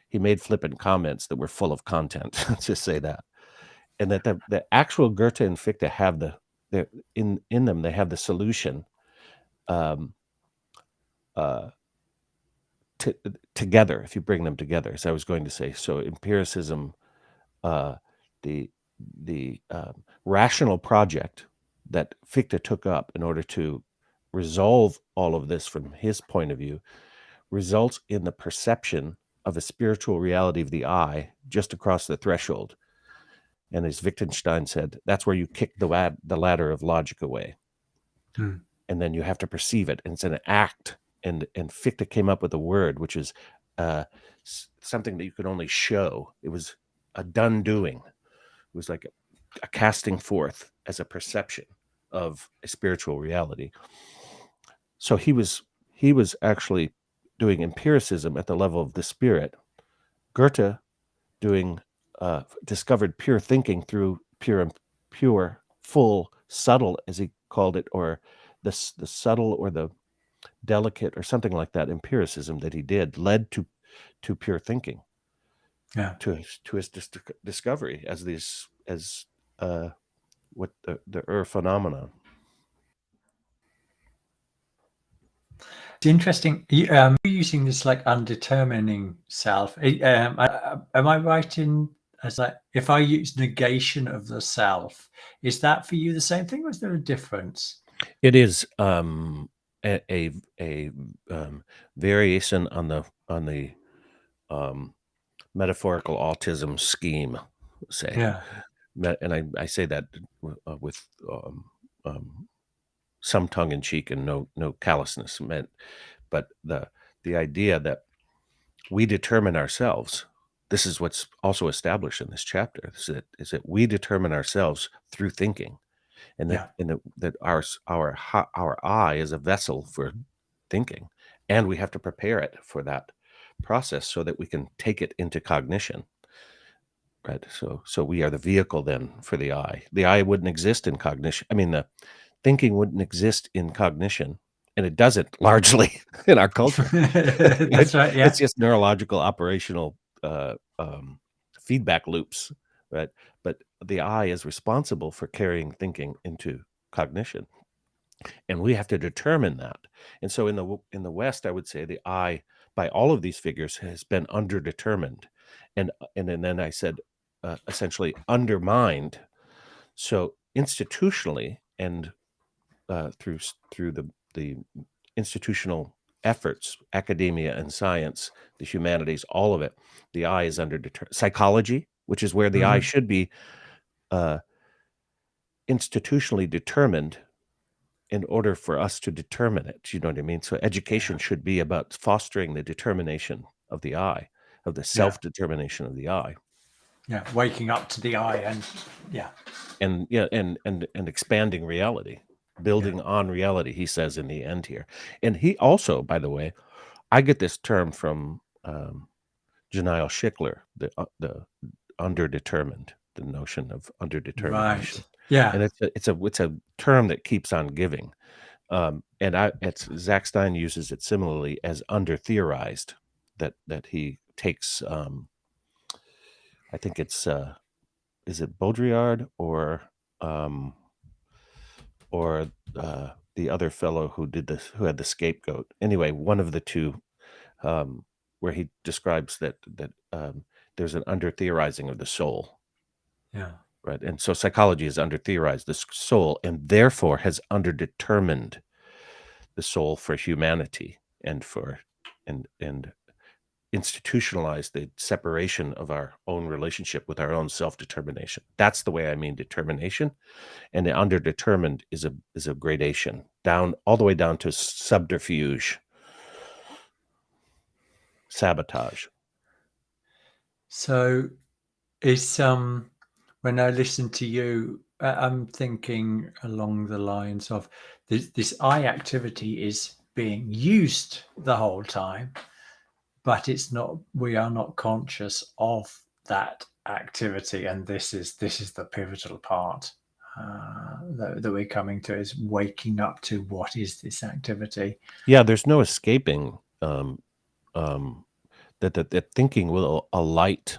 Speaker 2: He made flippant comments that were full of content. Let's just say that, and that the actual Goethe and Fichte have in them they have the solution. Together, if you bring them together, as I was going to say. So empiricism, the rational project that Fichte took up in order to resolve all of this from his point of view, results in the perception of a spiritual reality of the I just across the threshold. And as Wittgenstein said, that's where you kick the ladder of logic away. And then you have to perceive it. And it's an act. And Fichte came up with a word, which is something that you could only show. It was a done doing. It was like a casting forth as a perception of a spiritual reality. So he was actually doing empiricism at the level of the spirit. Goethe discovered pure thinking through pure, full, subtle, as he called it, or the subtle or the delicate or something like that empiricism that he did led to pure thinking. To his discovery as what the phenomenon.
Speaker 1: It's interesting. You're using this like undetermining self. Am I right in as like if I use negation of the self, is that for you the same thing, or is there a difference?
Speaker 2: It is a variation on the metaphorical autism scheme, say.
Speaker 1: Yeah.
Speaker 2: And I say that with some tongue in cheek and no callousness meant, but the idea that we determine ourselves. This is what's also established in this chapter. Is that we determine ourselves through thinking, and that our I is a vessel for thinking, and we have to prepare it for that process so that we can take it into cognition. Right. So we are the vehicle then for the I. The I wouldn't exist in cognition. I mean, the thinking wouldn't exist in cognition, and it doesn't largely in our culture.
Speaker 1: That's right. Yeah.
Speaker 2: It's just neurological operational feedback loops, right? But the I is responsible for carrying thinking into cognition, and we have to determine that. And so in the West, I would say the I, by all of these figures, has been underdetermined, and then I said essentially undermined. So institutionally and through the institutional efforts, academia and science, the humanities, all of it, the I is psychology, which is where the I should be institutionally determined in order for us to determine it. You know what I mean? So education should be about fostering the determination of the I, of the self-determination of the I.
Speaker 1: Yeah, waking up to the I, and
Speaker 2: and expanding reality, building on reality, he says in the end here. And he also, by the way, I get this term from Janelle Schickler, the underdetermined, the notion of underdetermination.
Speaker 1: Right. Yeah.
Speaker 2: And it's a term that keeps on giving. And Zach Stein uses it similarly as under-theorized, that he takes, I think it's, is it Baudrillard or the other fellow who had the scapegoat? Anyway, one of the two, where he describes that there's an under-theorizing of the soul,
Speaker 1: Yeah.
Speaker 2: right? And so psychology has under-theorized the soul and therefore has underdetermined the soul for humanity and institutionalized the separation of our own relationship with our own self-determination. That's the way I mean determination. And the underdetermined is a gradation down, all the way down to subterfuge, sabotage.
Speaker 1: So it's when I listen to you, I'm thinking along the lines of this eye activity is being used the whole time, but it's not. We are not conscious of that activity, and this is the pivotal part that we're coming to, is waking up to what is this activity.
Speaker 2: Yeah, there's no escaping that thinking will alight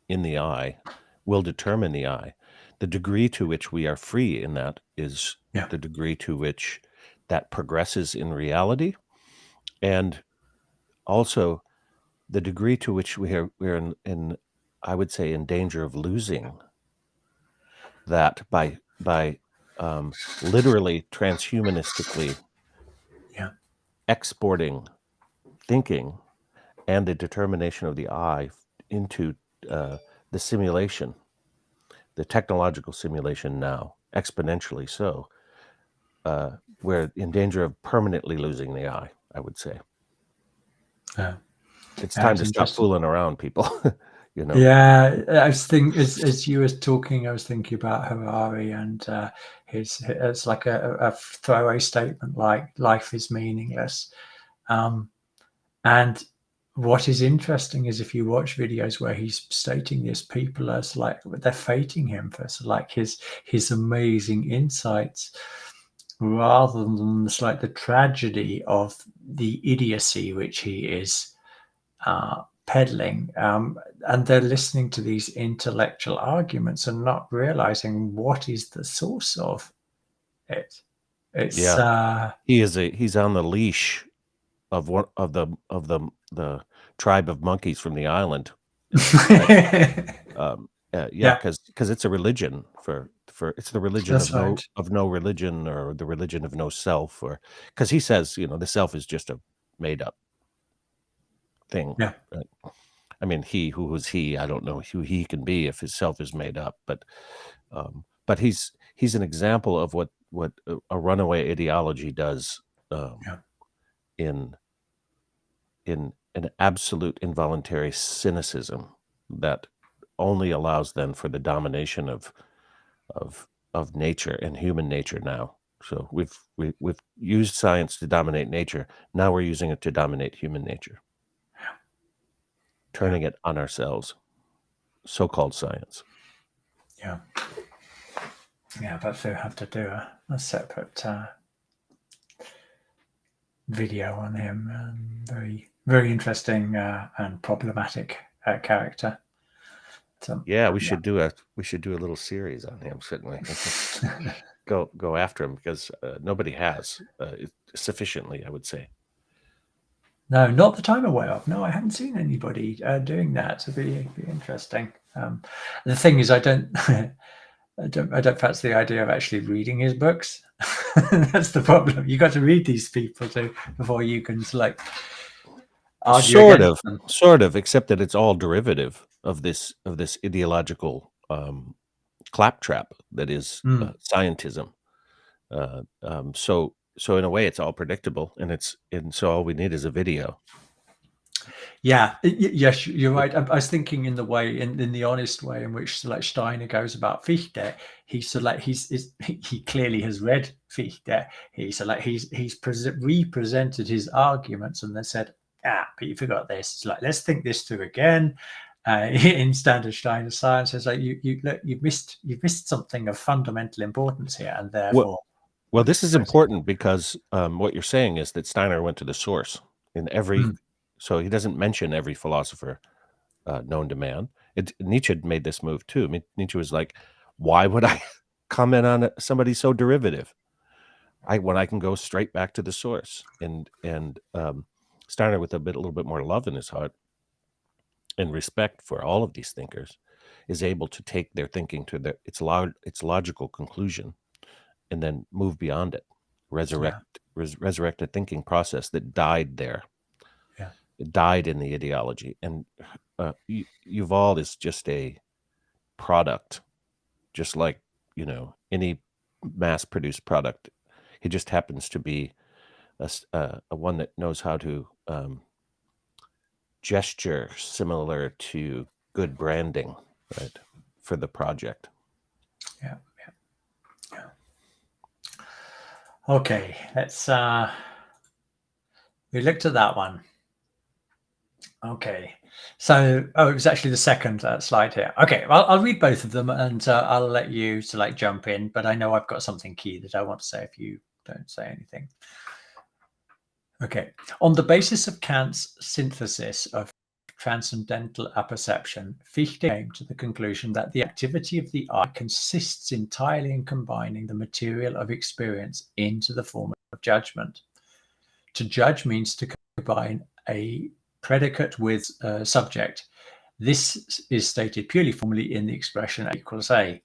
Speaker 2: in the eye, will determine the eye. The degree to which we are free in that is
Speaker 1: Yeah.
Speaker 2: the degree to which that progresses in reality, and also the degree to which we're in I would say in danger of losing that by literally transhumanistically
Speaker 1: Yeah.
Speaker 2: exporting thinking and the determination of the eye into the simulation, the technological simulation now, exponentially so. We're in danger of permanently losing the eye, I would say.
Speaker 1: Yeah.
Speaker 2: It's time
Speaker 1: That's
Speaker 2: to stop
Speaker 1: interesting.
Speaker 2: fooling around, people.
Speaker 1: Yeah, I was thinking as you were talking, I was thinking about Harari and it's like a throwaway statement like life is meaningless. And what is interesting is if you watch videos where he's stating this, people are like they're fating him for like his amazing insights, rather than it's like the tragedy of the idiocy which he is peddling, and they're listening to these intellectual arguments and not realizing what is the source of it. It's
Speaker 2: Yeah, he's on the leash of one of the tribe of monkeys from the island, right? Yeah,
Speaker 1: yeah,
Speaker 2: because it's a religion for it's the religion
Speaker 1: that's right.
Speaker 2: of no religion, or the religion of no self, or because he says the self is just a made up thing.
Speaker 1: Yeah,
Speaker 2: Right? I mean, who was he? I don't know who he can be if his self is made up, but he's an example of what a runaway ideology does,
Speaker 1: yeah,
Speaker 2: in an absolute involuntary cynicism that only allows then for the domination of nature and human nature now. So we've used science to dominate nature. Now we're using it to dominate human nature,
Speaker 1: yeah,
Speaker 2: turning it on ourselves. So-called science.
Speaker 1: yeah, yeah. But we'll have to do a separate video on him. Very, very interesting and problematic character. So,
Speaker 2: Yeah, we
Speaker 1: yeah.
Speaker 2: should do a little series on him, certainly. Go after him, because nobody has sufficiently, I would say.
Speaker 1: No, not that I'm aware of. No, I haven't seen anybody doing that. It'd be interesting. The thing is, I don't, I don't fancy the idea of actually reading his books. That's the problem. You got to read these people before you can argue against them.
Speaker 2: Sort of, except that it's all derivative of this ideological claptrap that is
Speaker 1: Mm.
Speaker 2: scientism. So in a way, it's all predictable, and so all we need is a video.
Speaker 1: Yeah, yes, you're right. I was thinking in the way, in the honest way in which like Steiner goes about Fichte. He clearly has read Fichte. He's represented his arguments and then said, but you forgot this. It's like, let's think this through again. In standard Steiner science, it's like you've missed something of fundamental importance here, and therefore.
Speaker 2: Well, this is important because what you're saying is that Steiner went to the source in every. So he doesn't mention every philosopher known to man. Nietzsche made this move too. Nietzsche was like, "Why would I comment on somebody so derivative? When I can go straight back to the source." And Steiner, with a little bit more love in his heart and respect for all of these thinkers, is able to take their thinking to its logical conclusion, and then move beyond it, resurrect a thinking process that died there.
Speaker 1: Yeah.
Speaker 2: It died in the ideology, and Yuval is just a product, just like any mass-produced product. He just happens to be a one that knows how to gesture similar to good branding, right, for the project.
Speaker 1: Yeah. Okay, let's we looked at that one. Okay, so it was actually the second slide here. Okay, well, I'll read both of them and I'll let you jump in, but I know I've got something key that I want to say if you don't say anything. Okay, on the basis of Kant's synthesis of transcendental apperception, Fichte came to the conclusion that the activity of the eye consists entirely in combining the material of experience into the form of judgment. To judge means to combine a predicate with a subject. This is stated purely formally in the expression A equals A.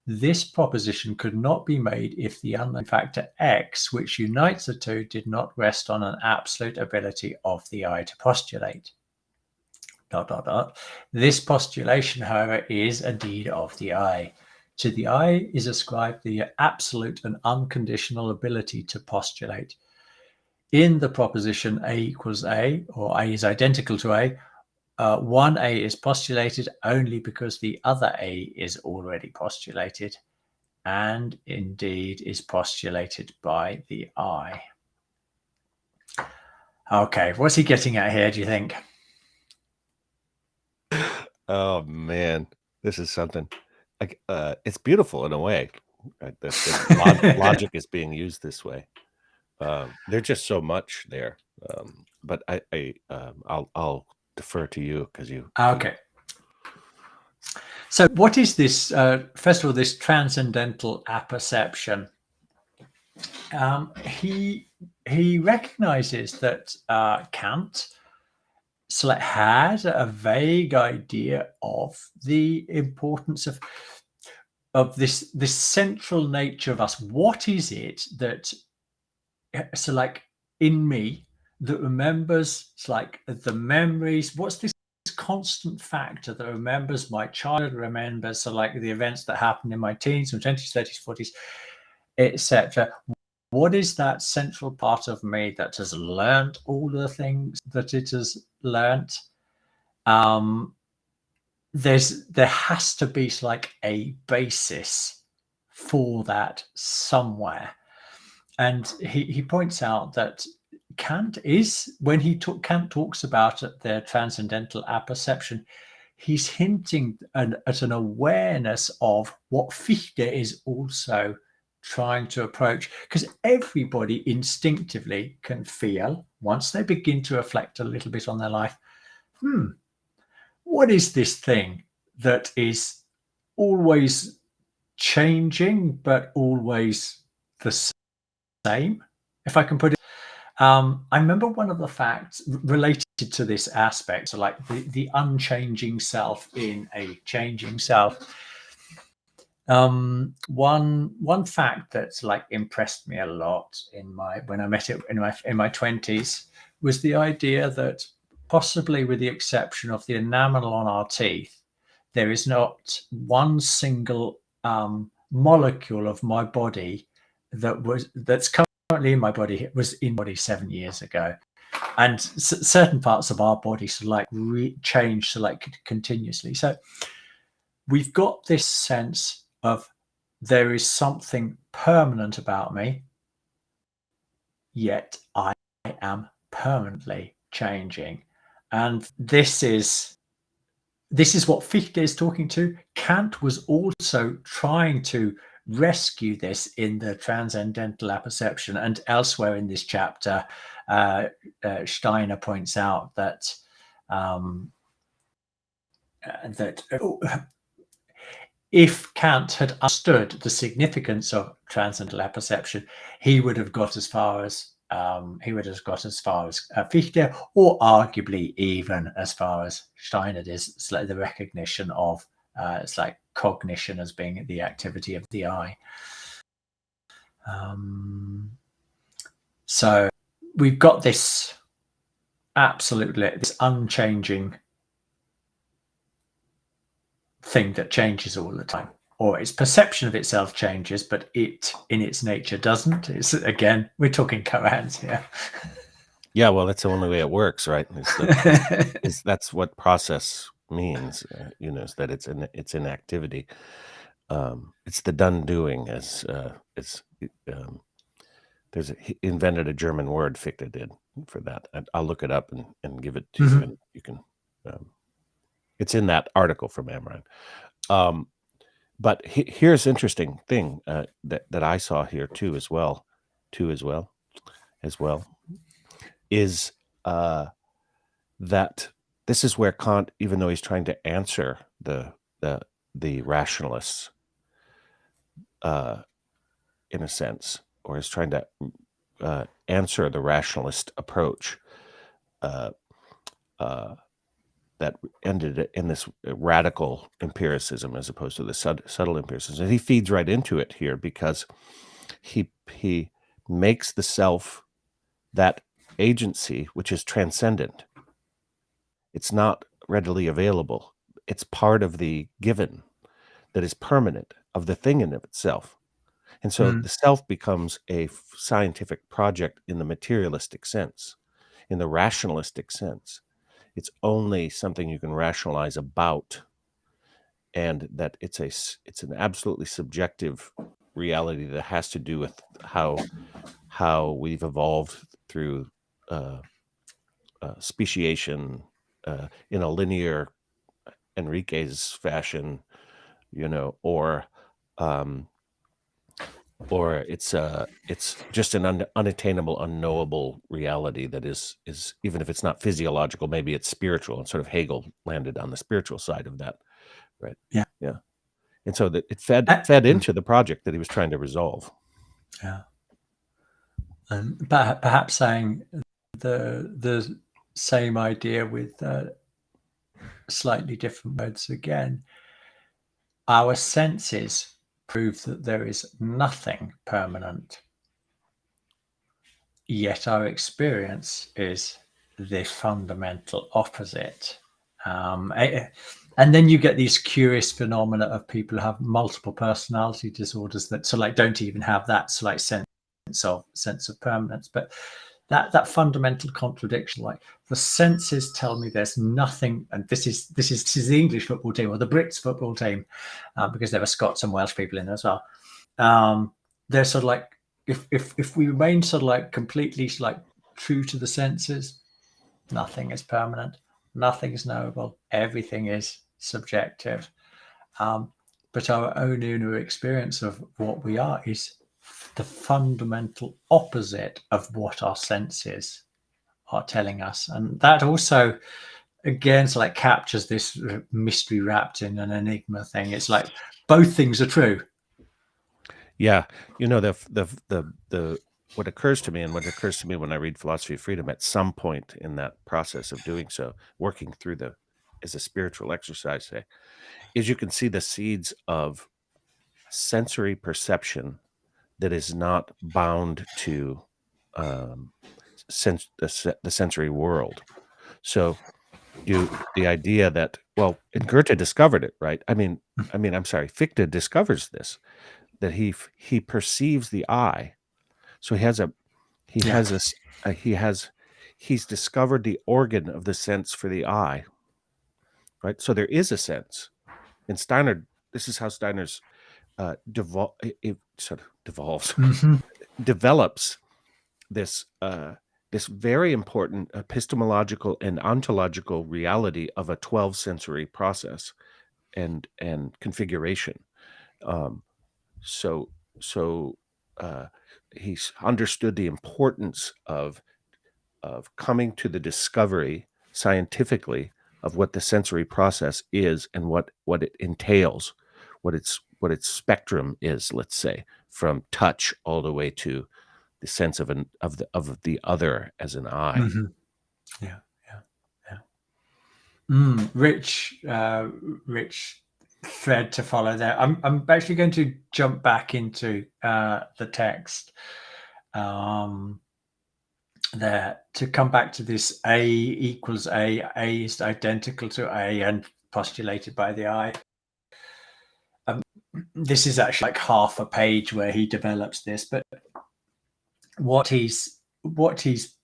Speaker 1: This proposition could not be made if the unknown factor X, which unites the two, did not rest on an absolute ability of the eye to postulate. ... This postulation, however, is a deed of the eye. To the eye is ascribed the absolute and unconditional ability to postulate. In the proposition A equals A, or A is identical to A, one A is postulated only because the other A is already postulated, and indeed is postulated by the eye. Okay, what's he getting at here, do you think?
Speaker 2: Oh man, this is something. Like it's beautiful in a way. Right? Logic is being used this way. There's just so much there. But I'll defer to you because you.
Speaker 1: Okay. So what is this? First of all, this transcendental apperception. He recognizes that Kant had a vague idea of the importance of this central nature of us. What is it that in me that remembers the memories? What's this constant factor that remembers my childhood, remembers the events that happened in my teens and 20s, 30s, 40s, etc. What is that central part of me that has learned all the things that it has learned? There has to be a basis for that somewhere. And he points out that Kant is, when Kant talks about the transcendental apperception, he's hinting at an awareness of what Fichte is also trying to approach, because everybody instinctively can feel, once they begin to reflect a little bit on their life, what is this thing that is always changing but always the same, if I can put it. I remember one of the facts related to this aspect, so the unchanging self in a changing self. One fact that's impressed me a lot when I met it in my 20s was the idea that, possibly with the exception of the enamel on our teeth, there is not one single molecule of my body that's currently in my body was in body 7 years ago. and certain parts of our body sort of like change so like continuously. So we've got this sense of there is something permanent about me, yet I am permanently changing. And this is what Fichte is talking to. Kant was also trying to rescue this in the transcendental apperception, and elsewhere in this chapter, Steiner points out that if Kant had understood the significance of transcendental apperception, he would have got as far as Fichte, or arguably even as far as Steiner did. It's like the recognition of it's like cognition as being the activity of the eye. So we've got this unchanging thing that changes all the time, or its perception of itself changes, but it in its nature doesn't. It's, again, we're talking koans here.
Speaker 2: Yeah, well, that's the only way it works, right? That's what process means, is that it's in activity. It's the done doing, he invented a German word, Fichte did, for that. I'll look it up and give it to you, and you can. It's in that article from Amran. But here's interesting thing that I saw here too as well, is that this is where Kant, even though he's trying to answer the rationalists, in a sense, or is trying to answer the rationalist approach that ended in this radical empiricism as opposed to the subtle empiricism. And he feeds right into it here, because he makes the self that agency which is transcendent. It's not readily available. It's part of the given that is permanent, of the thing in of itself. And so the self becomes a scientific project in the materialistic sense. In the rationalistic sense, it's only something you can rationalize about, and that it's an absolutely subjective reality that has to do with how we've evolved through speciation in a linear Enrique's fashion, or it's just an unattainable, unknowable reality that is even if it's not physiological, maybe it's spiritual, and sort of Hegel landed on the spiritual side of that, right?
Speaker 1: Yeah.
Speaker 2: And so that it fed into the project that he was trying to resolve.
Speaker 1: Yeah. And perhaps saying the same idea with slightly different words again. Our senses prove that there is nothing permanent, yet our experience is the fundamental opposite. And then you get these curious phenomena of people who have multiple personality disorders that don't even have that sense of permanence. But that fundamental contradiction, like the senses tell me there's nothing, and this is the English football team or the Brits football team, because there were Scots and Welsh people in there as well. They're sort of like, if we remain sort of like completely true to the senses, nothing is permanent, nothing is knowable, everything is subjective. But our own inner experience of what we are is the fundamental opposite of what our senses are telling us. And that also, again, captures this mystery wrapped in an enigma thing. It's like both things are true.
Speaker 2: Yeah. The what occurs to me, and what occurs to me when I read Philosophy of Freedom at some point in that process of doing so, working through as a spiritual exercise, say, is you can see the seeds of sensory perception that is not bound to the sensory world. So the idea that, well, and Goethe discovered it, right? I'm sorry, Fichte discovers this, that he perceives the eye. So he he's discovered the organ of the sense for the eye, right? So there is a sense. In Steiner, this is how Steiner's sort of develops this this very important epistemological and ontological reality of a 12 sensory process and configuration. So he's understood the importance of coming to the discovery scientifically of what the sensory process is and what it entails, what its spectrum is, let's say, from touch all the way to the sense of the other as an eye.
Speaker 1: Yeah. Rich thread to follow there. I'm actually going to jump back into the text there to come back to this A equals A is identical to A and postulated by the eye. This is actually like half a page where he develops this, but what he's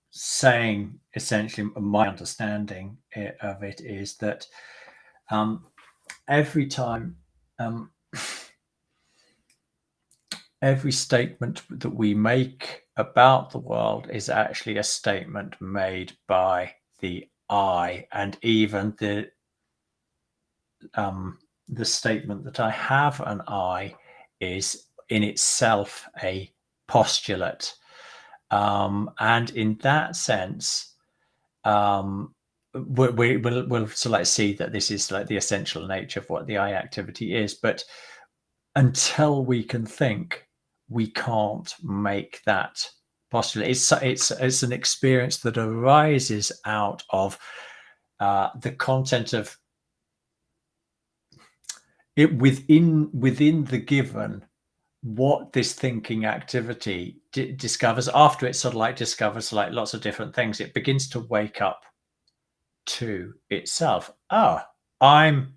Speaker 1: saying, essentially, my understanding of it is that every time, every statement that we make about the world is actually a statement made by the I, and even the statement that I have an I is in itself a postulate. And in that sense, we'll sort of like see that this is like the essential nature of what the I activity is. But until we can think, we can't make that postulate. It's an experience that arises out of the content of it within the given, what this thinking activity discovers. After it sort of like discovers like lots of different things, it begins to wake up to itself. Oh, I'm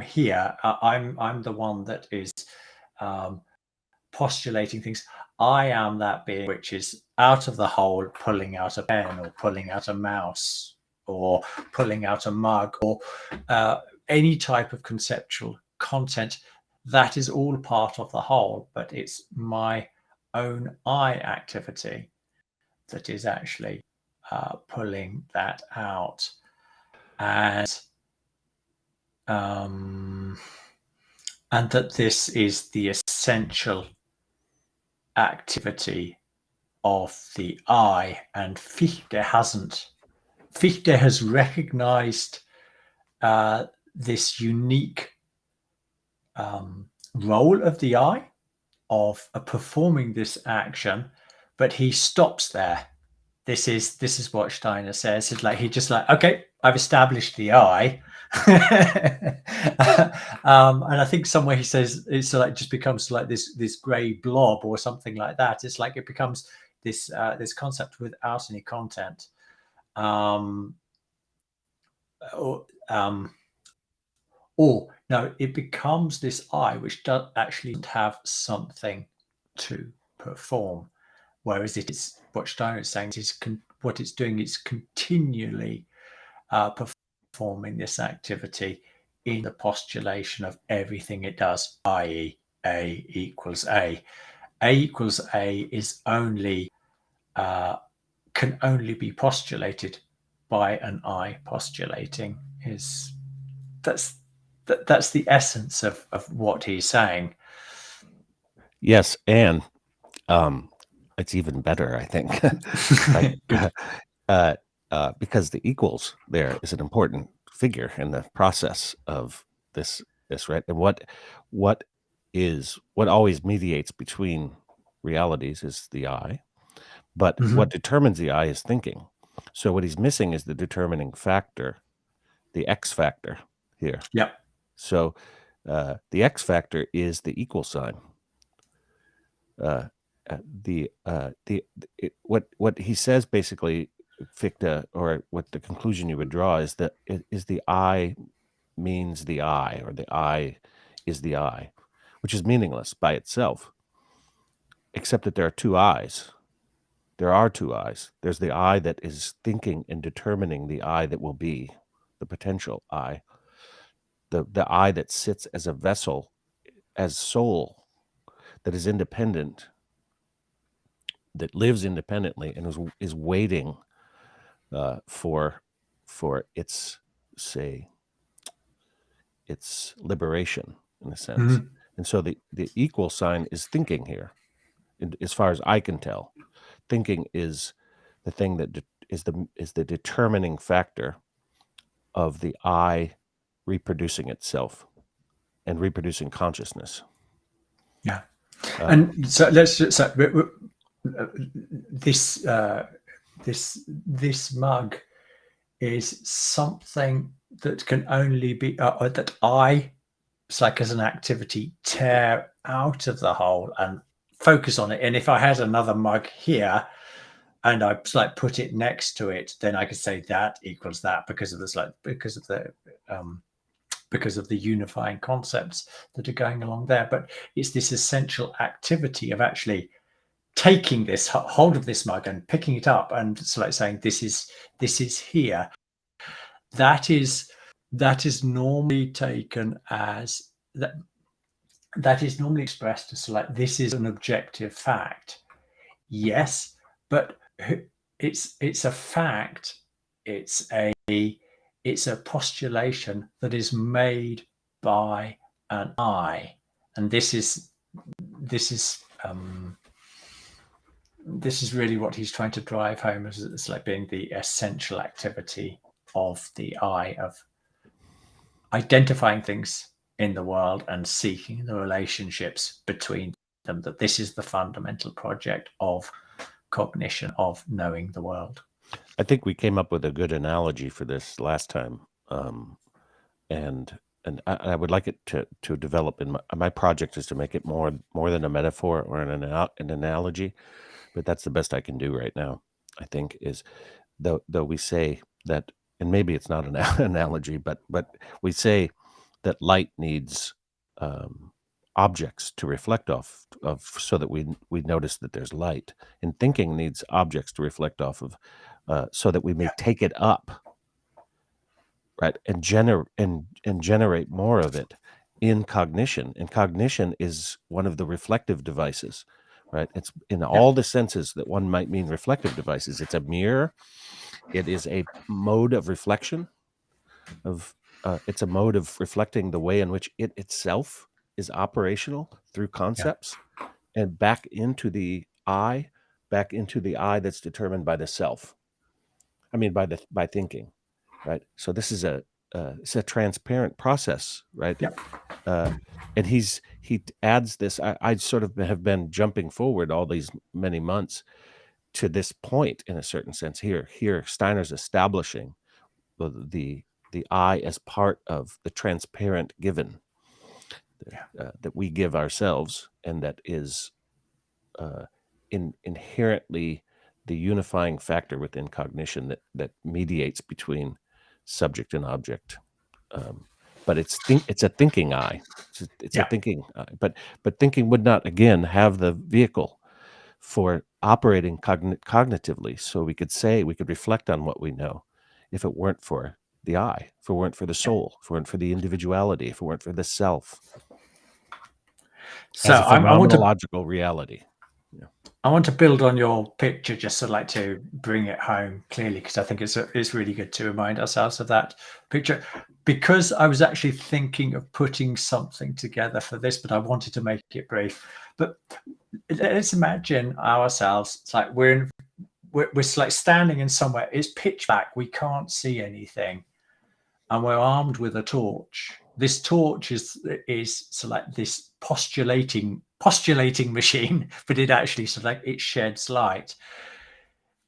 Speaker 1: here. I'm the one that is postulating things. I am that being which is out of the hole, pulling out a pen or pulling out a mouse or pulling out a mug or any type of conceptual content. That is all part of the whole, but it's my own I activity that is actually pulling that out. And that this is the essential activity of the I. And Fichte has recognized this unique role of the I, of performing this action, but he stops there. This is what Steiner says. It's like he just like, okay, I've established the I. And I think somewhere he says it's like just becomes like this gray blob or something like that. It's like it becomes this concept without any content. Or no, it becomes this I which does actually have something to perform, whereas it is what Steiner is saying is what it's doing is continually performing this activity in the postulation of everything it does, i.e., A equals A. A equals A is only can only be postulated by an I postulating. That's the essence of what he's saying.
Speaker 2: Yes, and it's even better, I think, because the equals there is an important figure in the process of this, right? And what always mediates between realities is the I, but what determines the I is thinking. So what he's missing is the determining factor, the X factor here.
Speaker 1: Yep.
Speaker 2: So the X factor is the equal sign. What he says basically, Fichte, or what the conclusion you would draw is that the I means the I, or the I is the I, which is meaningless by itself, except that there are two I's. There are two I's. There's the I that is thinking and determining the I that will be, the potential I. The I that sits as a vessel, as soul, that is independent, that lives independently and is waiting for its, say, its liberation in a sense.
Speaker 1: Mhm.
Speaker 2: And so the equal sign is thinking here, as far as I can tell. Thinking is the thing that is the determining factor of the I reproducing itself and reproducing consciousness.
Speaker 1: Yeah.
Speaker 2: Um,
Speaker 1: And so let's just so this this mug is something that can only be that I, it's like as an activity, tear out of the whole and focus on it. And if I had another mug here and I like put it next to it, then I could say that equals that because of this, like because of the unifying concepts that are going along there. But it's this essential activity of actually taking this hold of this mug and picking it up and it's like saying this is here. That is normally taken as that is normally expressed as like this is an objective fact. Yes, but it's a fact. It's a postulation that is made by an I, and this is this is really what he's trying to drive home as it's like being the essential activity of the I, of identifying things in the world and seeking the relationships between them, that this is the fundamental project of cognition, of knowing the world.
Speaker 2: I think we came up with a good analogy for this last time, and I would like it to develop. In my project is to make it more than a metaphor or an analogy, but that's the best I can do right now. I think is though we say that, and maybe it's not an analogy, but we say that light needs objects to reflect off of, so that we notice that there's light, and thinking needs objects to reflect off of, so that we may take it up, right, and generate more of it in cognition. And cognition is one of the reflective devices, right? It's in all the senses that one might mean reflective devices. It's a mirror. It is a mode of reflection of it's a mode of reflecting the way in which it itself is operational through concepts, and back into the I that's determined by the self. I mean, by thinking, right? So this is it's a transparent process, right?
Speaker 1: Yep.
Speaker 2: And he adds this. I sort of have been jumping forward all these many months to this point, in a certain sense. Here Steiner's establishing the I as part of the transparent given that we give ourselves, and that is inherently the unifying factor within cognition that mediates between subject and object. But it's a thinking I. It's a thinking I. But thinking would not again have the vehicle for operating cognitively, so we could reflect on what we know, if it weren't for the I, if it weren't for the soul, if it weren't for the individuality, if it weren't for the self
Speaker 1: So
Speaker 2: as a
Speaker 1: I want to
Speaker 2: phenomenological reality.
Speaker 1: build on your picture, just to like to bring it home clearly, because I think it's really good to remind ourselves of that picture. Because I was actually thinking of putting something together for this, but I wanted to make it brief. But let's imagine ourselves, it's like we're like standing in somewhere. It's pitch black. We can't see anything, and we're armed with a torch. This torch is so like this postulating machine, but it actually so like it sheds light.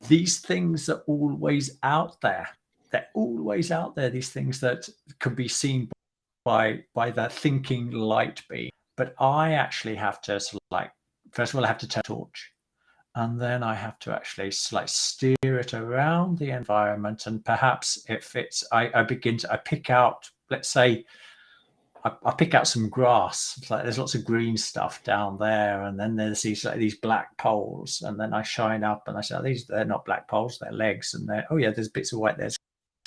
Speaker 1: These things are always out there. They're always out there. These things that can be seen by that thinking light beam. But I actually have to sort of like, first of all, I have to turn the torch, and then I have to actually like steer it around the environment. And perhaps if it's, I pick out, let's say, I pick out some grass. It's like there's lots of green stuff down there, and then there's these black poles, and then I shine up and I say, they're not black poles, they're legs, and there's bits of white, there's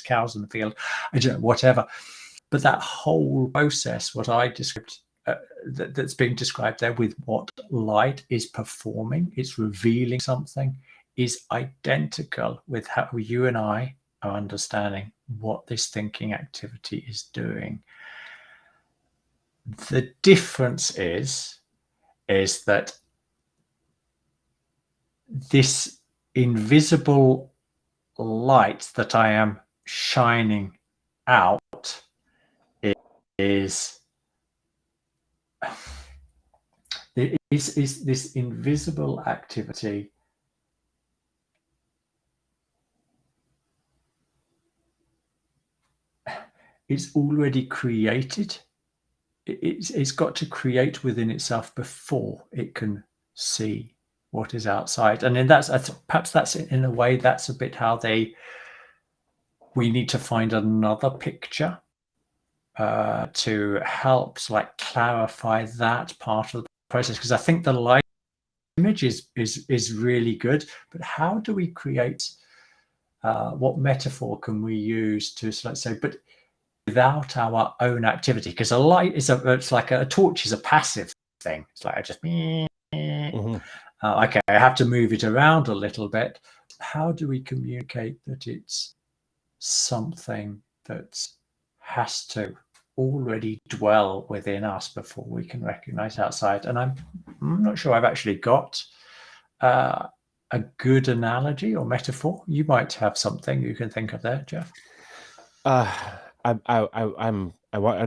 Speaker 1: cows in the field, I don't know, whatever. But that whole process, what I described, that's being described there with what light is performing, it's revealing something, is identical with how you and I are understanding what this thinking activity is doing. The difference is that this invisible light that I am shining out is this invisible activity is already created. It's got to create within itself before it can see what is outside. And then perhaps that's in a way, that's a bit how we need to find another picture to help clarify that part of the process, because I think the light image is really good, but how do we create what metaphor can we use to say, but without our own activity? Because a light it's like a torch is a passive thing. It's like I just okay, I have to move it around a little bit. How do we communicate that it's something that has to already dwell within us before we can recognize outside? And I'm not sure I've actually got a good analogy or metaphor. You might have something you can think of there, Jeff.
Speaker 2: I'd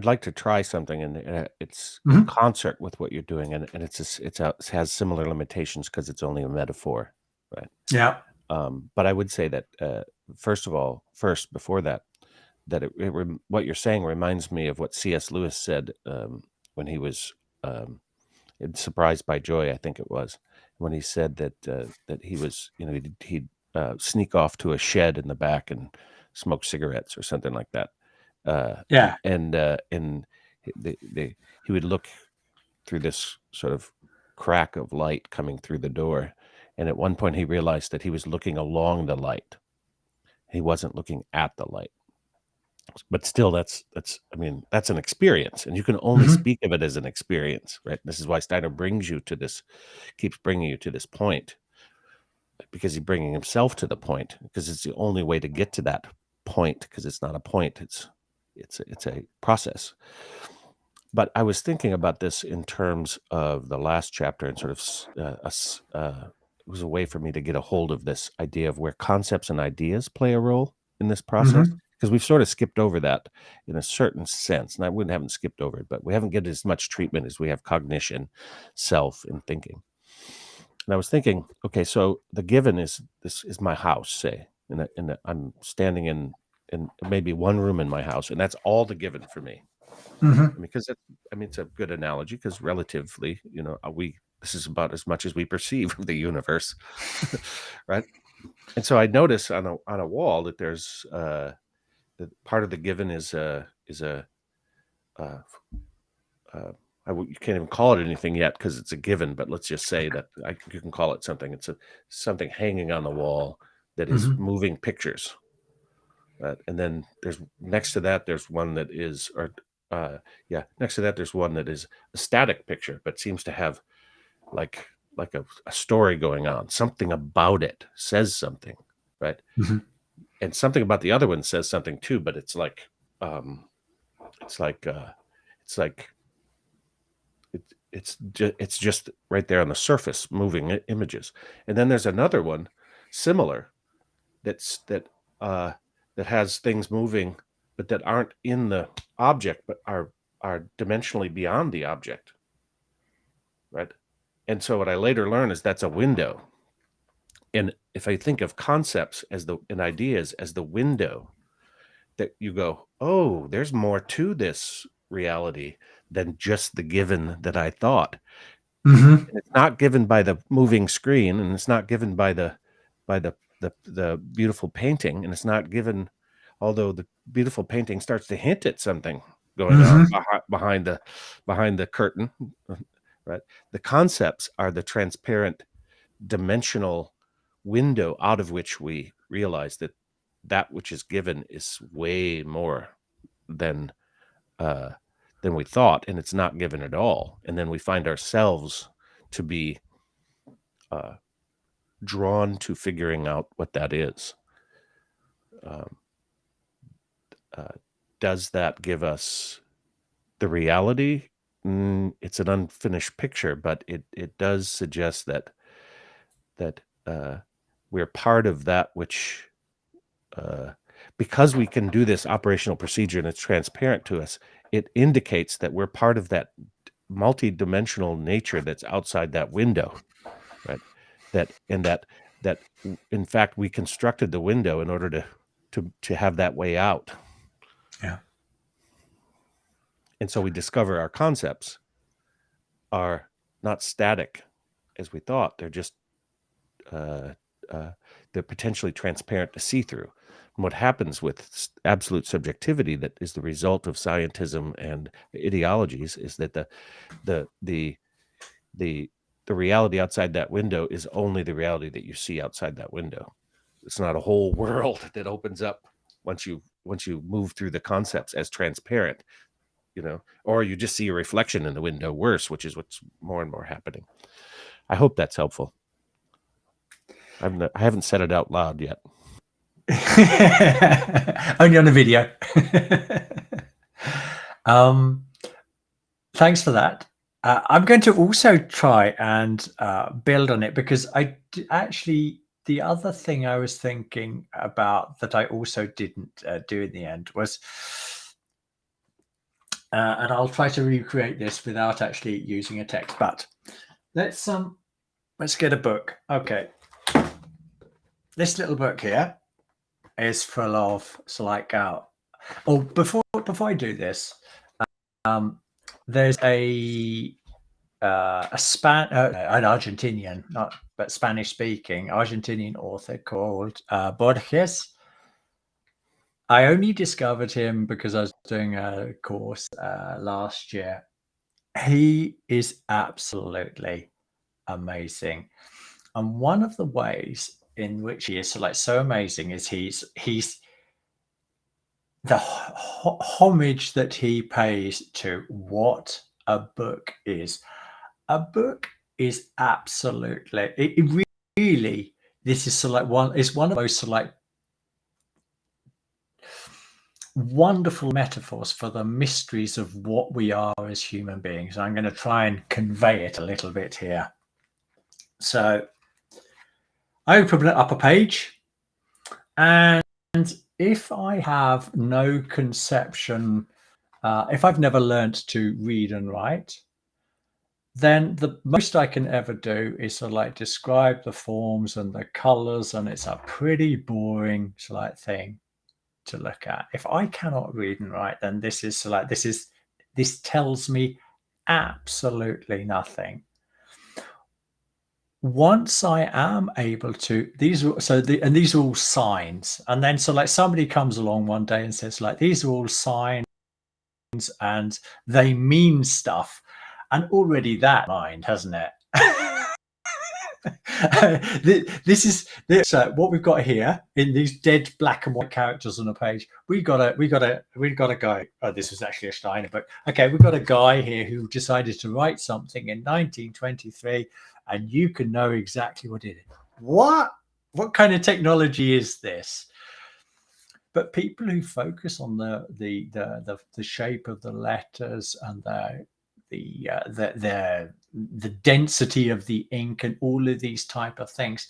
Speaker 2: like to try something, and it's in concert with what you're doing, and it has similar limitations because it's only a metaphor, right?
Speaker 1: Yeah.
Speaker 2: But I would say that before that what you're saying reminds me of what C.S. Lewis said when he was in Surprised by Joy, I think it was, when he said that he was, he'd sneak off to a shed in the back and smoke cigarettes or something like that. And he would look through this sort of crack of light coming through the door, and at one point he realized that he was looking along the light. He wasn't looking at the light. But still, that's an experience, and you can only speak of it as an experience, right? This is why Steiner keeps bringing you to this point, because he's bringing himself to the point, because it's the only way to get to that point, because it's not a point, it's a process. But I was thinking about this in terms of the last chapter, and sort of it was a way for me to get a hold of this idea of where concepts and ideas play a role in this process, because we've sort of skipped over that in a certain sense. And I haven't skipped over it, but we haven't given as much treatment as we have cognition, self, and thinking. And I was thinking, okay, so the given is my house, say, and I'm standing in maybe one room in my house, and that's all the given for me. Because it's a good analogy, because relatively, this is about as much as we perceive of the universe, right? And so I notice on a wall that there's that part of the given is you can't even call it anything yet because it's a given, but let's just say that you can call it something. It's something hanging on the wall that is moving pictures, and then next to that there's one that is next to that there's one that is a static picture, but seems to have like a story going on. Something about it says something, right? And something about the other one says something too, but it's just right there on the surface, moving images. And then there's another one similar that has things moving, but that aren't in the object, but are dimensionally beyond the object, right? And so what I later learn is that's a window. And if I think of concepts and ideas as the window, that you go, oh, there's more to this reality than just the given that I thought. And it's not given by the moving screen, and it's not given by the beautiful painting, and it's not given, although the beautiful painting starts to hint at something, going on behind the curtain, right? The concepts are the transparent dimensional window out of which we realize that which is given is way more than we thought, and it's not given at all. And then we find ourselves to be drawn to figuring out what that is. Does that give us the reality? It's an unfinished picture, but it does suggest that we're part of that which, because we can do this operational procedure and it's transparent to us, it indicates that we're part of that multi-dimensional nature that's outside that window, right? That in fact we constructed the window in order to have that way out.
Speaker 1: Yeah.
Speaker 2: And so we discover our concepts are not static as we thought. They're just they're potentially transparent to see through. And what happens with absolute subjectivity, that is the result of scientism and ideologies, is that the reality outside that window is only the reality that you see outside that window. It's not a whole world that opens up once you move through the concepts as transparent, or you just see a reflection in the window, worse, which is what's more and more happening. I hope that's helpful. I haven't said it out loud yet.
Speaker 1: Only on a video. Thanks for that. I'm going to also try and build on it, because actually the other thing I was thinking about that I also didn't do in the end was, and I'll try to recreate this without actually using a text, but let's get a book. Okay. This little book here is full of before I do this, there's an Argentinian, but Spanish speaking Argentinian author called Borges. I only discovered him because I was doing a course last year. He is absolutely amazing. And one of the ways in which he is so amazing is he's the homage that he pays to what a book is. A book is absolutely, it really, this is one of those wonderful metaphors for the mysteries of what we are as human beings. I'm going to try and convey it a little bit here. So I open up a page, and if I have no conception, if I've never learned to read and write, then the most I can ever do is describe the forms and the colors, and it's a pretty boring thing to look at. If I cannot read and write, then this tells me absolutely nothing. Once I am able to, these are all signs, and then somebody comes along one day and says these are all signs and they mean stuff, and already that mind, hasn't it? This is what we've got here in these dead black and white characters on a page. We got a guy. Oh, this was actually a Steiner book. Okay, we've got a guy here who decided to write something in 1923, and you can know exactly what it is. What kind of technology is this? But people who focus on the shape of the letters and the density of the ink and all of these type of things,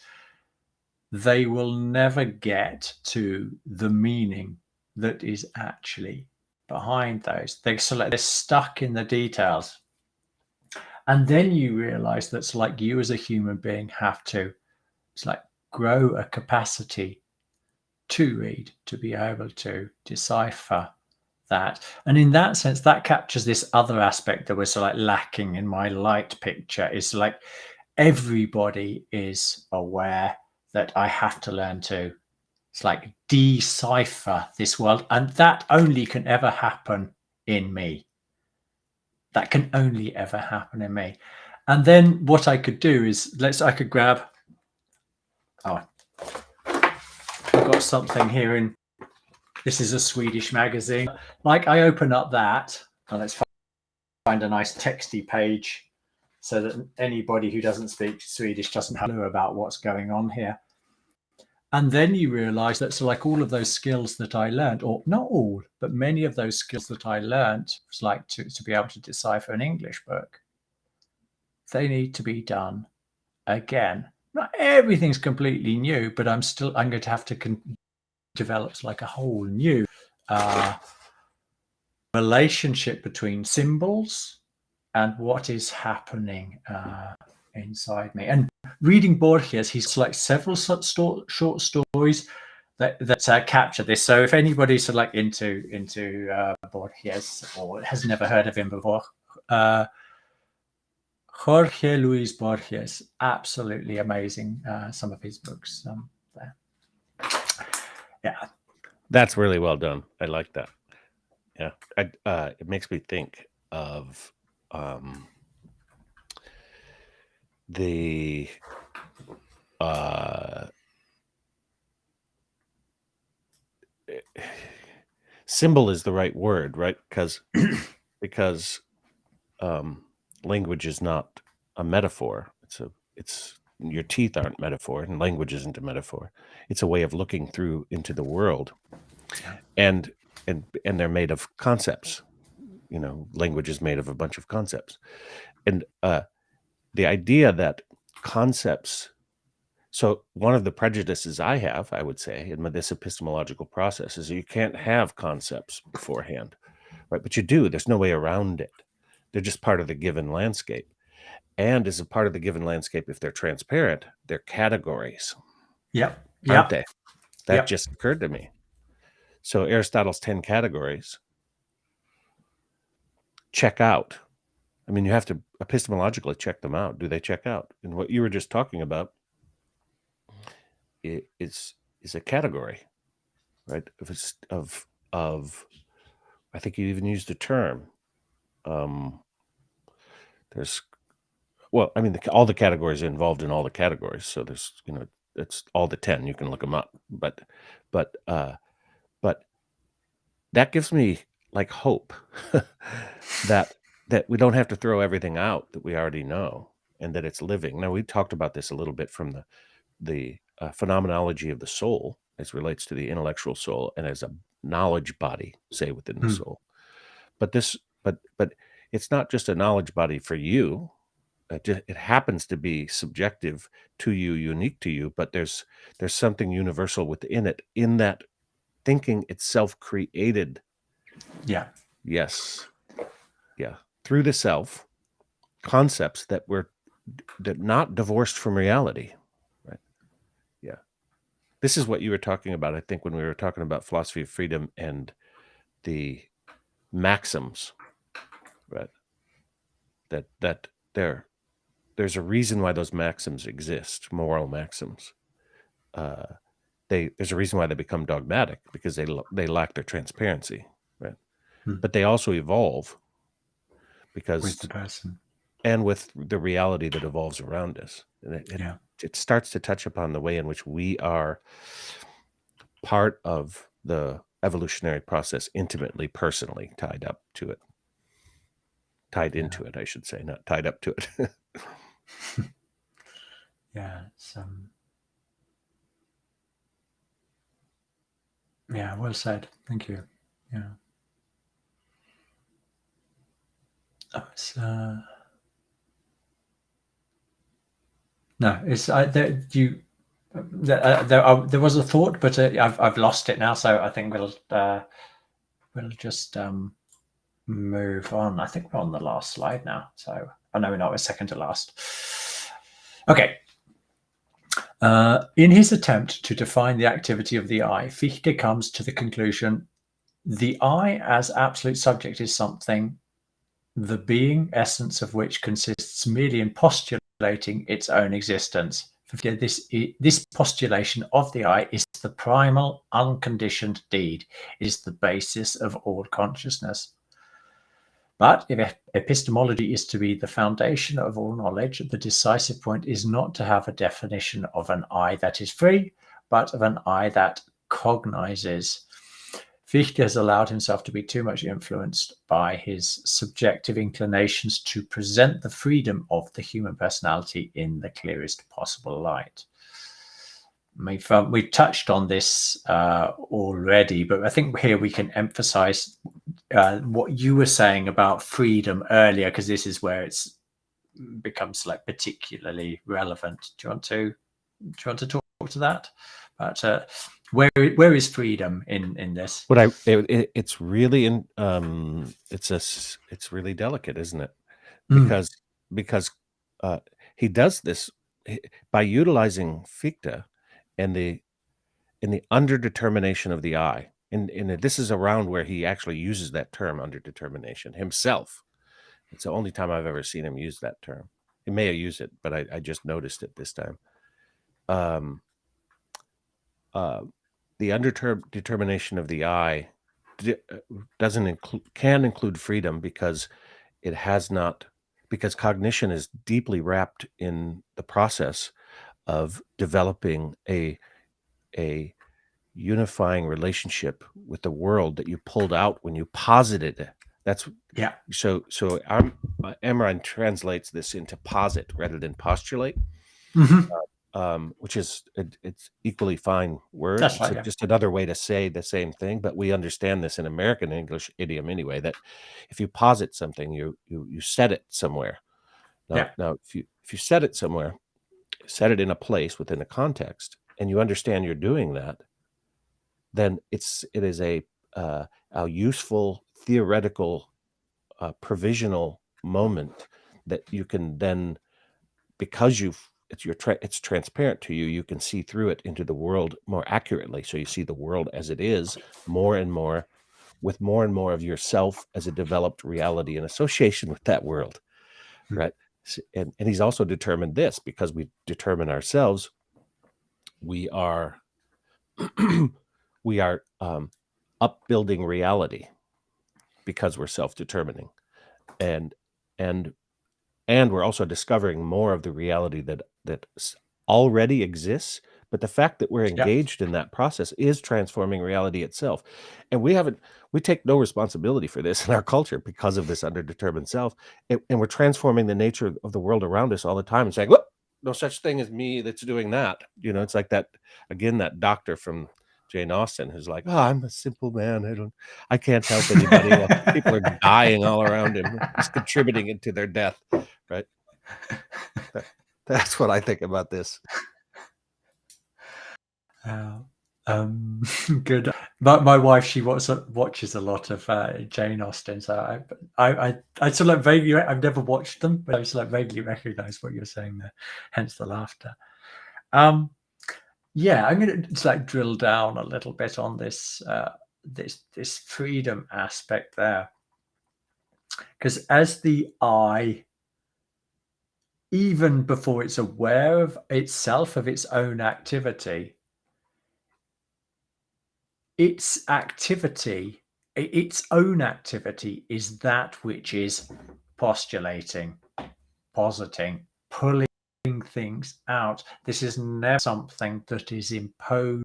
Speaker 1: they will never get to the meaning that is actually behind those. They're stuck in the details. And then you realize that's you as a human being have to grow a capacity to read, to be able to decipher that. And in that sense, that captures this other aspect that was lacking in my light picture, is everybody is aware that I have to learn to decipher this world, and that only can ever happen in me. That can only ever happen in me. And then what I could do is, I could grab, I've got something here in, this is a Swedish magazine. Like, I open up that, and let's find a nice texty page so that anybody who doesn't speak Swedish doesn't have a clue about what's going on here. And then you realize that, so like all of those skills that I learned, or not all, but many of those skills that I learned, like to be able to decipher an English book, they need to be done again. Not everything's completely new, but I'm going to have to develop like a whole new relationship between symbols and what is happening inside me. And reading Borges, he's like several short stories that capture this. So if anybody's like into Borges or has never heard of him before, Jorge Luis Borges, absolutely amazing. Some of his books there. Yeah,
Speaker 2: that's really well done. I like that. Yeah, it makes me think of the symbol is the right word, right? Because language is not a metaphor. It's your teeth aren't metaphor, and language isn't a metaphor. It's a way of looking through into the world, and they're made of concepts. You know, language is made of a bunch of concepts, and the idea that concepts. So one of the prejudices I have, I would say, in this epistemological process is you can't have concepts beforehand, right? But you do. There's no way around it. They're just part of the given landscape. And as a part of the given landscape, if they're transparent, they're categories.
Speaker 1: Yep.
Speaker 2: Aren't they? That just occurred to me. So Aristotle's 10 categories check out. I mean, you have to epistemologically check them out. Do they check out? And what you were just talking about is a category, right? Of I think you even used a term. There's, well, I mean, all the categories are involved in all the categories. So there's, you know, it's all the 10. You can look them up, but that gives me like hope that we don't have to throw everything out that we already know, and that it's living. Now, we talked about this a little bit from the phenomenology of the soul as relates to the intellectual soul and as a knowledge body, say, within the soul. But it's not just a knowledge body for you. It happens to be subjective to you, unique to you, but there's something universal within it, in that thinking itself created.
Speaker 1: Yeah.
Speaker 2: Yes. Yeah. Through the self, concepts that were not divorced from reality. Right. Yeah. This is what you were talking about, I think, when we were talking about philosophy of freedom and the maxims, right? That there's a reason why those maxims exist, moral maxims. There's a reason why they become dogmatic, because they lack their transparency, right? But they also evolve because
Speaker 1: with the person
Speaker 2: and with the reality that evolves around us. And it starts to touch upon the way in which we are part of the evolutionary process, intimately, personally tied up to it. Tied into it, I should say, not tied up to it.
Speaker 1: Yeah, yeah, well said. Thank you. Yeah. No, it's there was a thought, but I've lost it now. So I think we'll just move on. I think we're on the last slide now. So no, we're not. We're second to last. Okay. In his attempt to define the activity of the I, Fichte comes to the conclusion: the I as absolute subject is something, the being essence of which consists merely in postulating its own existence. This postulation of the I is the primal, unconditioned deed. It is the basis of all consciousness. But if epistemology is to be the foundation of all knowledge, the decisive point is not to have a definition of an I that is free, but of an I that cognizes. Fichte has allowed himself to be too much influenced by his subjective inclinations to present the freedom of the human personality in the clearest possible light. We've touched on this already, but I think here we can emphasize what you were saying about freedom earlier, because this is where it's becomes like particularly relevant. Do you want to talk to that? But where is freedom in this?
Speaker 2: It's really it's really delicate, isn't it? Because he does this by utilizing Fichte and the underdetermination of the I. And this is around where he actually uses that term, underdetermination, himself. It's the only time I've ever seen him use that term. He may have used it, but I just noticed it this time. The underdetermination of the I can include freedom because it has not, because cognition is deeply wrapped in the process of developing a unifying relationship with the world that you pulled out when you posited it. That's
Speaker 1: Yeah.
Speaker 2: So Amaran translates this into posit rather than postulate, which is it's equally fine word.
Speaker 1: That's
Speaker 2: It's
Speaker 1: right, yeah.
Speaker 2: just another way to say the same thing, but we understand this in American English idiom anyway. That if you posit something, you set it somewhere. Now, if you set it somewhere, set it in a place within a context, and you understand you're doing that, then it is a useful theoretical provisional moment that you can then, because it's transparent to you, you can see through it into the world more accurately. So you see the world as it is more and more, with more and more of yourself as a developed reality in association with that world, right? And he's also determined this, because we determine ourselves, we are upbuilding reality because we're self-determining, and we're also discovering more of the reality that already exists. But the fact that we're engaged in that process is transforming reality itself, and we take no responsibility for this in our culture because of this underdetermined self, and we're transforming the nature of the world around us all the time and saying, "Look, no such thing as me that's doing that." It's like that again, that doctor from Jane Austen who's like, "Oh, I'm a simple man. I can't help anybody." While people are dying all around him, he's contributing into their death, right? That's what I think about this.
Speaker 1: Good. My wife, she watches a lot of Jane Austen, so I sort of vaguely, I've never watched them, but I sort of vaguely recognize what you're saying there, hence the laughter. Yeah, I'm going to like drill down a little bit on this this freedom aspect there, because as the I, even before it's aware of itself, of its own activity, its own activity is that which is postulating, positing, pulling things out. This is never something that is imposed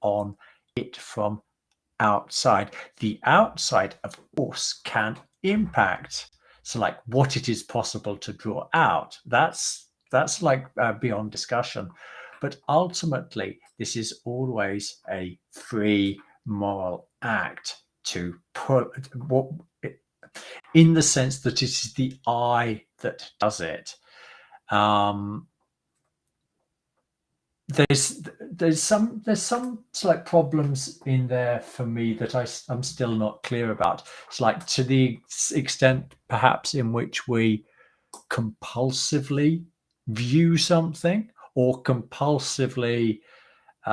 Speaker 1: on it from outside. The outside, of course, can impact. So like what it is possible to draw out, that's like beyond discussion. But ultimately, this is always a free moral act to pull, in the sense that it is the I that does it. There's some slight problems in there for me that I'm still not clear about. It's like to the extent perhaps in which we compulsively view something, or compulsively do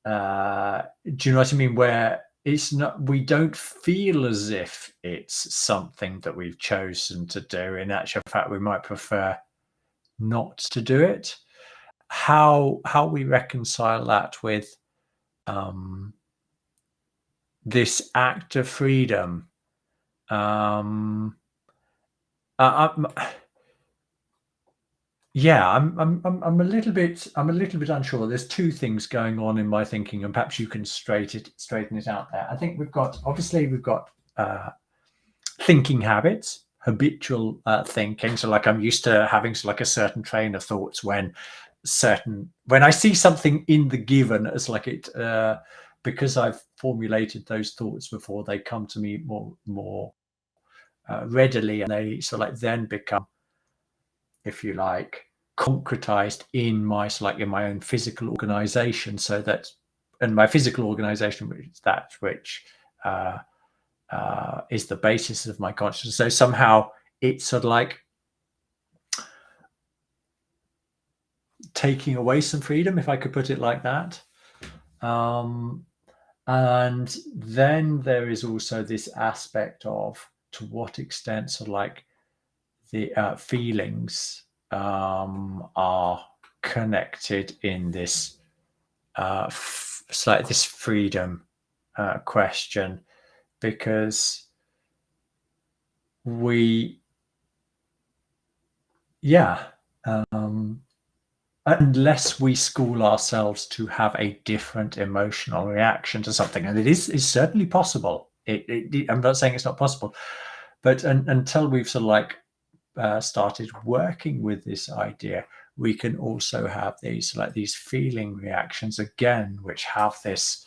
Speaker 1: you know what I mean, where it's not, we don't feel as if it's something that we've chosen to do. In actual fact, we might prefer not to do it. How we reconcile that with this act of freedom. I'm a little bit unsure. There's two things going on in my thinking, and perhaps you can straighten it out there. I think we've got thinking habits, habitual thinking. So like I'm used to having like a certain train of thoughts when I see something in the given as like it because I've formulated those thoughts before, they come to me more readily, and they sort of like then become, if you like, concretized in my own physical organization. So that, and my physical organization, which is that which is the basis of my consciousness. So somehow it's sort of like taking away some freedom, if I could put it like that. And then there is also this aspect of to what extent sort of like the feelings are connected in this this freedom question, because unless we school ourselves to have a different emotional reaction to something, and it is certainly possible. I'm not saying it's not possible, but until we've sort of like started working with this idea, we can also have these feeling reactions again, which have this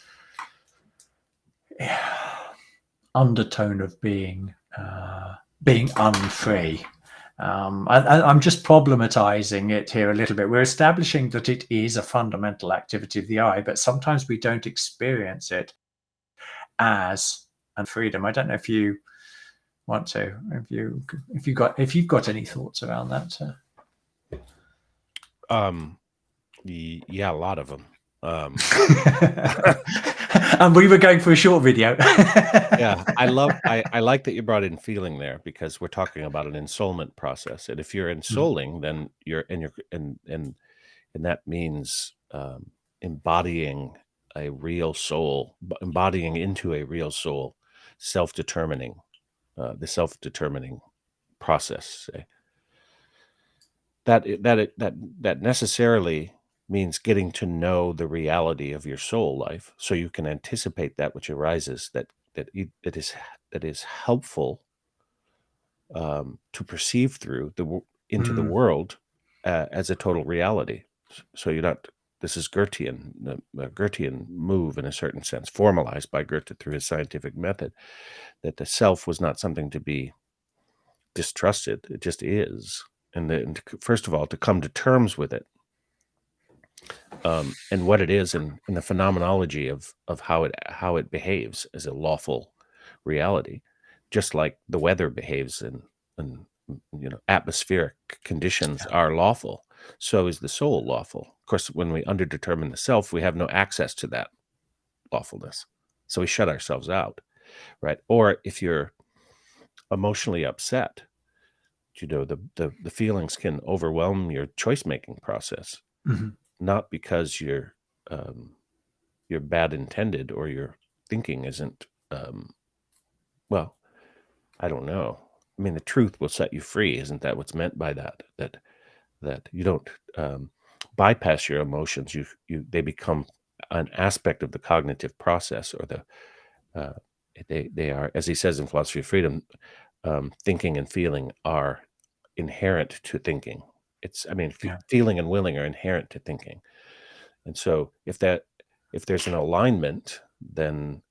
Speaker 1: undertone of being unfree. I'm just problematizing it here a little bit. We're establishing that it is a fundamental activity of the eye, but sometimes we don't experience it as freedom. I don't know if you want to, if you've got any thoughts around that.
Speaker 2: Yeah, a lot of them.
Speaker 1: And we were going for a short video.
Speaker 2: Yeah, I like that you brought in feeling there, because we're talking about an ensoulment process, and if you're ensouling, then and that means embodying a real soul, embodying into a real soul, self-determining, the self-determining process. Say. That necessarily means getting to know the reality of your soul life, so you can anticipate that which arises that is helpful to perceive through into the world as a total reality. So you're not. This is Goethean, the Goethean move in a certain sense, formalized by Goethe through his scientific method, that the self was not something to be distrusted. It just is. And first of all, to come to terms with it, and what it is, and the phenomenology of how it behaves as a lawful reality, just like the weather behaves, and atmospheric conditions are lawful. So is the soul lawful. Of course, when we underdetermine the self, we have no access to that lawfulness, so we shut ourselves out, right? Or if you're emotionally upset, the feelings can overwhelm your choice-making process, not because you're bad intended, or your thinking isn't, well, I don't know. I mean, the truth will set you free. Isn't that what's meant by that? That you don't bypass your emotions. They become an aspect of the cognitive process, or they are, as he says in Philosophy of Freedom, thinking and feeling are inherent to thinking. Feeling and willing are inherent to thinking. And so if there's an alignment, then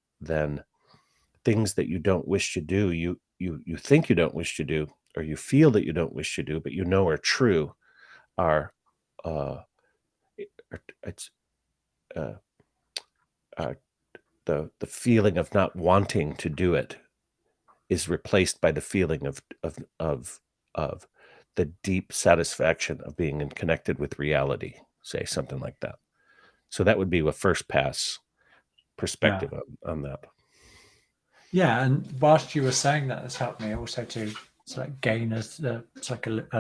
Speaker 2: things that you don't wish to do, you think you don't wish to do, or you feel that you don't wish to do, but are true, are it's the feeling of not wanting to do it is replaced by the feeling of the deep satisfaction of being connected with reality, say something like that. So that would be a first pass perspective on that.
Speaker 1: Yeah, and whilst you were saying that, it's helped me also to gain a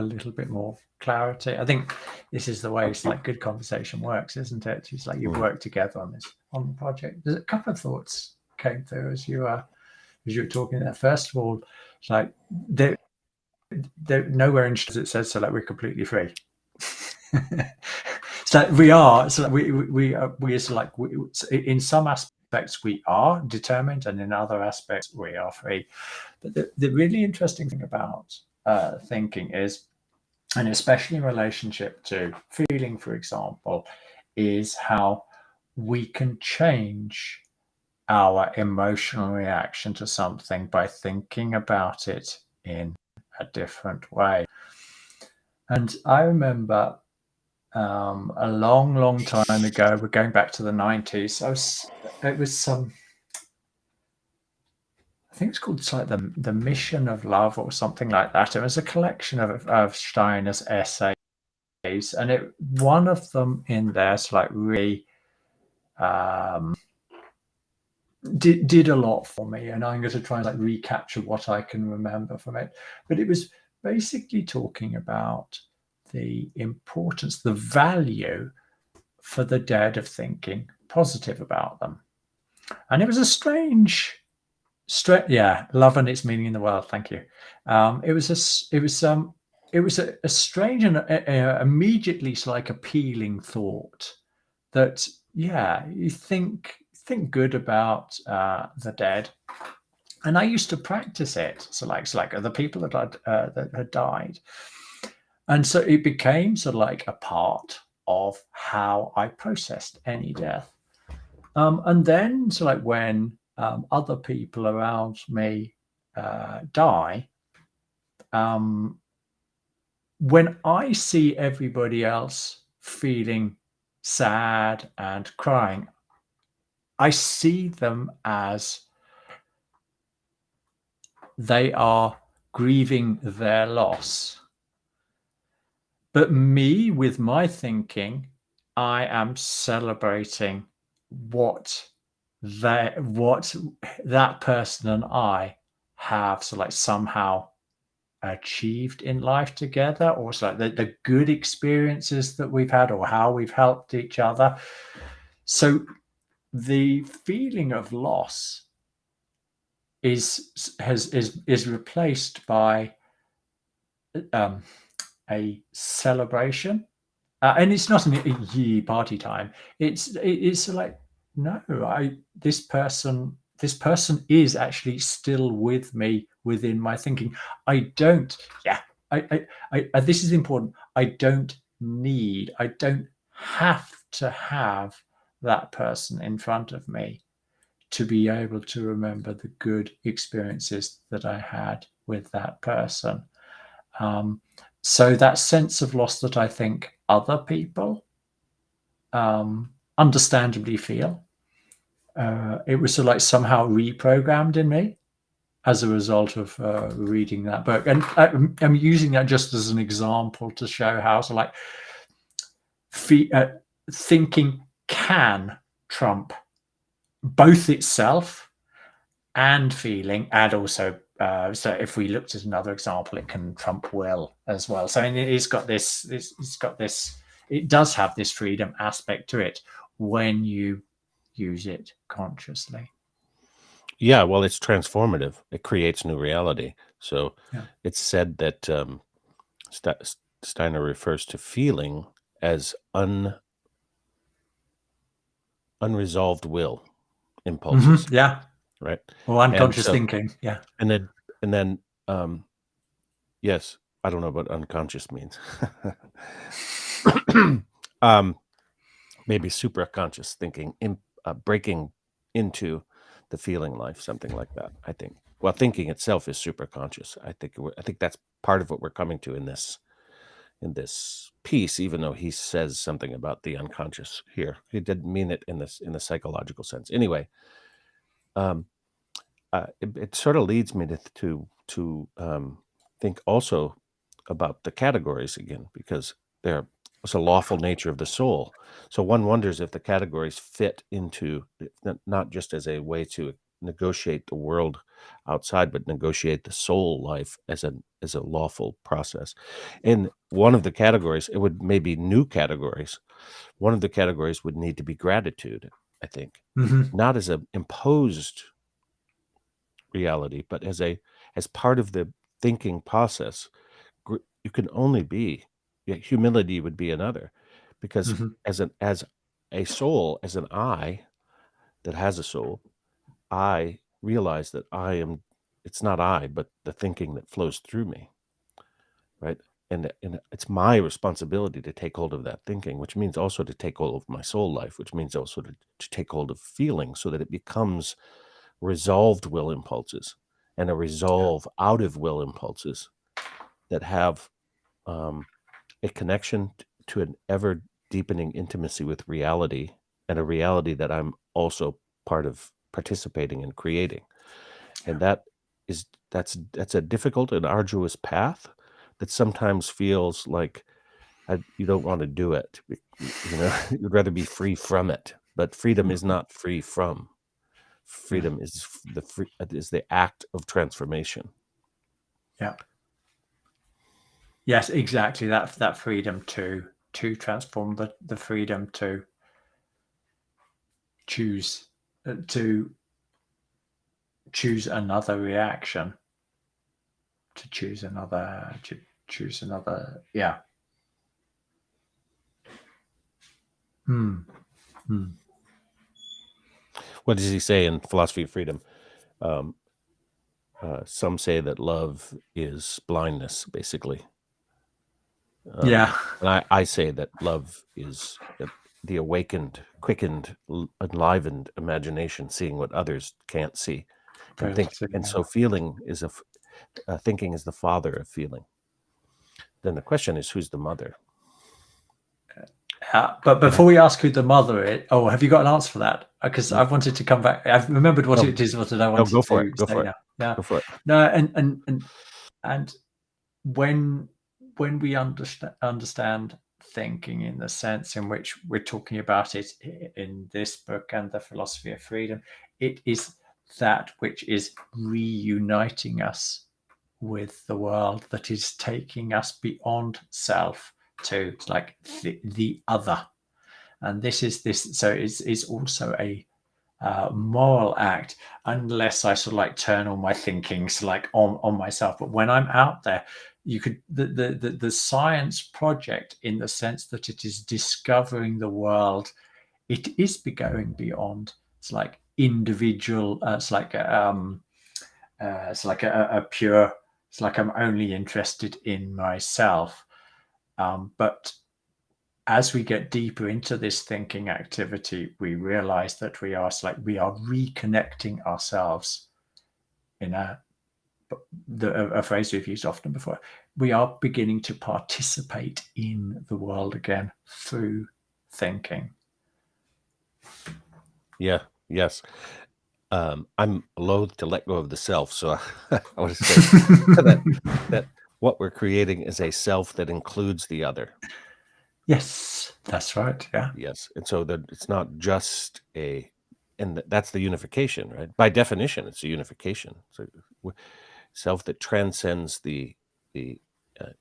Speaker 1: little bit more clarity. I think this is the way good conversation works, isn't it? It's like you've worked together on the project. There's a couple of thoughts came through as you were talking there. First of all, it's like there nowhere in it says so like we're completely free. So we are. So we are so like in some aspects we are determined, and in other aspects we are free. But the really interesting thing about thinking is, and especially in relationship to feeling, for example, is how we can change our emotional reaction to something by thinking about it in a different way. And I remember a long time ago, we're going back to the 90s. It was some, I think it's called like the Mission of Love or something like that. It was a collection of Steiner's essays, and one of them in there's like really did a lot for me, and I'm going to try and like recapture what I can remember from it. But it was basically talking about the importance, the value for the dead of thinking positive about them. And it was a strange, love and its meaning in the world. Thank you. It was a strange and immediately like appealing thought that you think good about the dead. And I used to practice it. So like the people that had died, and so it became sort of like a part of how I processed any death. And then, so like when other people around me die, when I see everybody else feeling sad and crying, I see them as they are grieving their loss. But me, with my thinking, I am celebrating what that person and I have somehow achieved in life together, or the good experiences that we've had, or how we've helped each other. So the feeling of loss is replaced by a celebration, and it's not a party time. It's like, no, this person is actually still with me within my thinking. I don't this is important. I don't have to have that person in front of me to be able to remember the good experiences that I had with that person. So that sense of loss that I think other people understandably feel, it was sort of like somehow reprogrammed in me as a result of reading that book. And I'm using that just as an example to show how thinking can trump both itself and feeling, and also so if we looked at another example, it can trump will as well. So it does have this freedom aspect to it when you use it consciously.
Speaker 2: Yeah, well, it's transformative. It creates new reality. So it's said that Steiner refers to feeling as unresolved will impulses.
Speaker 1: Mm-hmm. Yeah.
Speaker 2: Right.
Speaker 1: Or unconscious thinking. Yeah.
Speaker 2: And then yes, I don't know what unconscious means. Maybe supraconscious thinking, breaking into the feeling life, something like that. I think. Well, thinking itself is supraconscious. I think that's part of what we're coming to in this piece, even though he says something about the unconscious here. He didn't mean it in the psychological sense. Anyway, it sort of leads me to think also about the categories again, because it's a lawful nature of the soul. So one wonders if the categories fit into, not just as a way to negotiate the world outside, but negotiate the soul life as a lawful process. In one of the categories, it would maybe new categories. One of the categories would need to be gratitude. I think,
Speaker 1: Mhm.
Speaker 2: not as an imposed reality, but as part of the thinking process. You can only be, yeah, humility would be another, because
Speaker 1: Mhm.
Speaker 2: as a soul, as an I that has a soul, I realize that it's not I, but the thinking that flows through me, right? And it's my responsibility to take hold of that thinking, which means also to take hold of my soul life, which means also to take hold of feeling, so that it becomes resolved will impulses, and a
Speaker 1: Yeah.
Speaker 2: resolve out of will impulses that have um, a connection to an ever deepening intimacy with reality, and a reality that I'm also part of participating in creating. And that's a difficult and arduous path that sometimes feels like you don't want to do it. You'd rather be free from it. But freedom is
Speaker 1: Mhm.
Speaker 2: not free from.
Speaker 1: Yeah.
Speaker 2: Freedom is the act of transformation.
Speaker 1: Yeah. Yes, exactly. That freedom to transform, the freedom to choose to choose another reaction, to choose another. Yeah. Hmm. Hmm.
Speaker 2: What does he say in Philosophy of Freedom? Um, some say that love is blindness, basically.
Speaker 1: Yeah.
Speaker 2: And I say that love is the awakened, quickened, enlivened imagination, seeing what others can't see, and
Speaker 1: Failed
Speaker 2: think.
Speaker 1: to,
Speaker 2: And so, feeling is thinking is the father of feeling. Then the question is, who's the mother?
Speaker 1: yeah. But
Speaker 2: And
Speaker 1: before we ask who the mother is, oh, have you got an answer for that? Because I wanted to come back. I've remembered what
Speaker 2: no,
Speaker 1: it is. What I
Speaker 2: no,
Speaker 1: wanted
Speaker 2: go for it.
Speaker 1: to
Speaker 2: Go
Speaker 1: say
Speaker 2: for it.
Speaker 1: now. Yeah.
Speaker 2: Go for it.
Speaker 1: No. And when we understand thinking in the sense in which we're talking about it in this book and the Philosophy of Freedom, it is that which is reuniting us with the world, that is taking us beyond self to like the other. And this is this, so it's also a moral act, unless I sort of like turn all my thinkings like on myself. But when I'm out there, you could the science project, in the sense that it is discovering the world, it is going beyond. It's like individual. It's like a pure. It's like I'm only interested in myself. But as we get deeper into this thinking activity, we realize that we are reconnecting ourselves in a phrase we've used often before. We are beginning to participate in the world again through thinking.
Speaker 2: Yeah. Yes. I'm loath to let go of the self, so I want to say that what we're creating is a self that includes the other.
Speaker 1: Yes, that's right. Yeah.
Speaker 2: Yes, and so that it's not just and that's the unification, right? By definition, it's a unification. So self that transcends the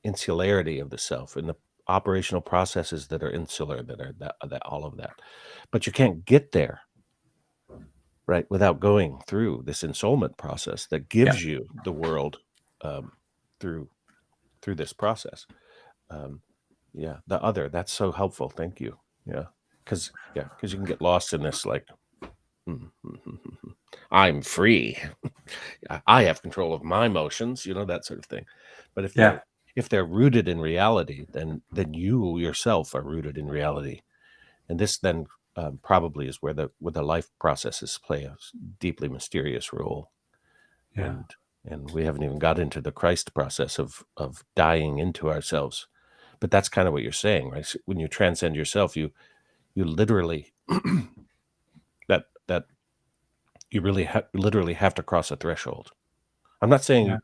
Speaker 2: insularity of the self, and the operational processes that are insular, that are that all of that. But you can't get there, right, without going through this ensoulment process that
Speaker 1: Yeah.
Speaker 2: gives you the world, um, through this process. Um, yeah, the other, that's so helpful. Thank you. Yeah, because you can get lost in this, like, I'm free. I have control of my emotions, that sort of thing. But
Speaker 1: Yeah.
Speaker 2: if they're rooted in reality, then you yourself are rooted in reality, and this then probably is where the life processes play a deeply mysterious role.
Speaker 1: Yeah.
Speaker 2: And we haven't even got into the Christ process of dying into ourselves. But that's kind of what you're saying, right? So when you transcend yourself, you literally that you really literally have to cross a threshold. I'm not saying
Speaker 1: Yeah.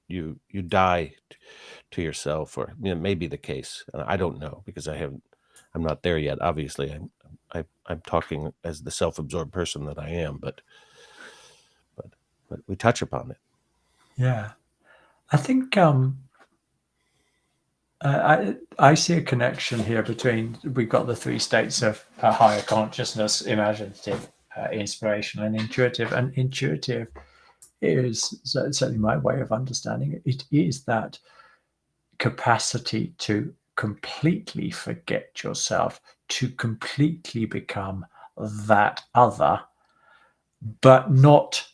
Speaker 2: you die to yourself, or may be the case. I don't know, because I'm not there yet. Obviously, I'm talking as the self-absorbed person that I am, but we touch upon it.
Speaker 1: Yeah. I think I see a connection here between, we've got the three states of higher consciousness: imaginative, inspirational, and intuitive. And intuitive is certainly my way of understanding it. It is that capacity to completely forget yourself, to completely become that other, but not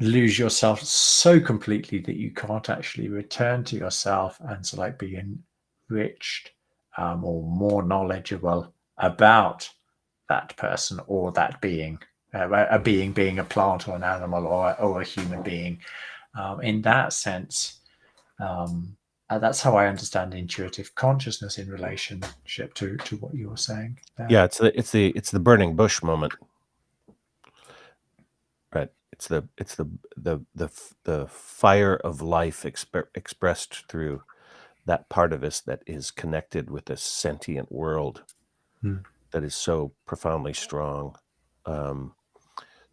Speaker 1: lose yourself so completely that you can't actually return to yourself and so like be enriched or more knowledgeable about that person or that being, a being being a plant or an animal or a human being. In that sense, that's how I understand intuitive consciousness in relationship to what you were saying there.
Speaker 2: Yeah, it's the burning bush moment, right? It's the fire of life expressed through that part of us that is connected with a sentient world that is so profoundly strong.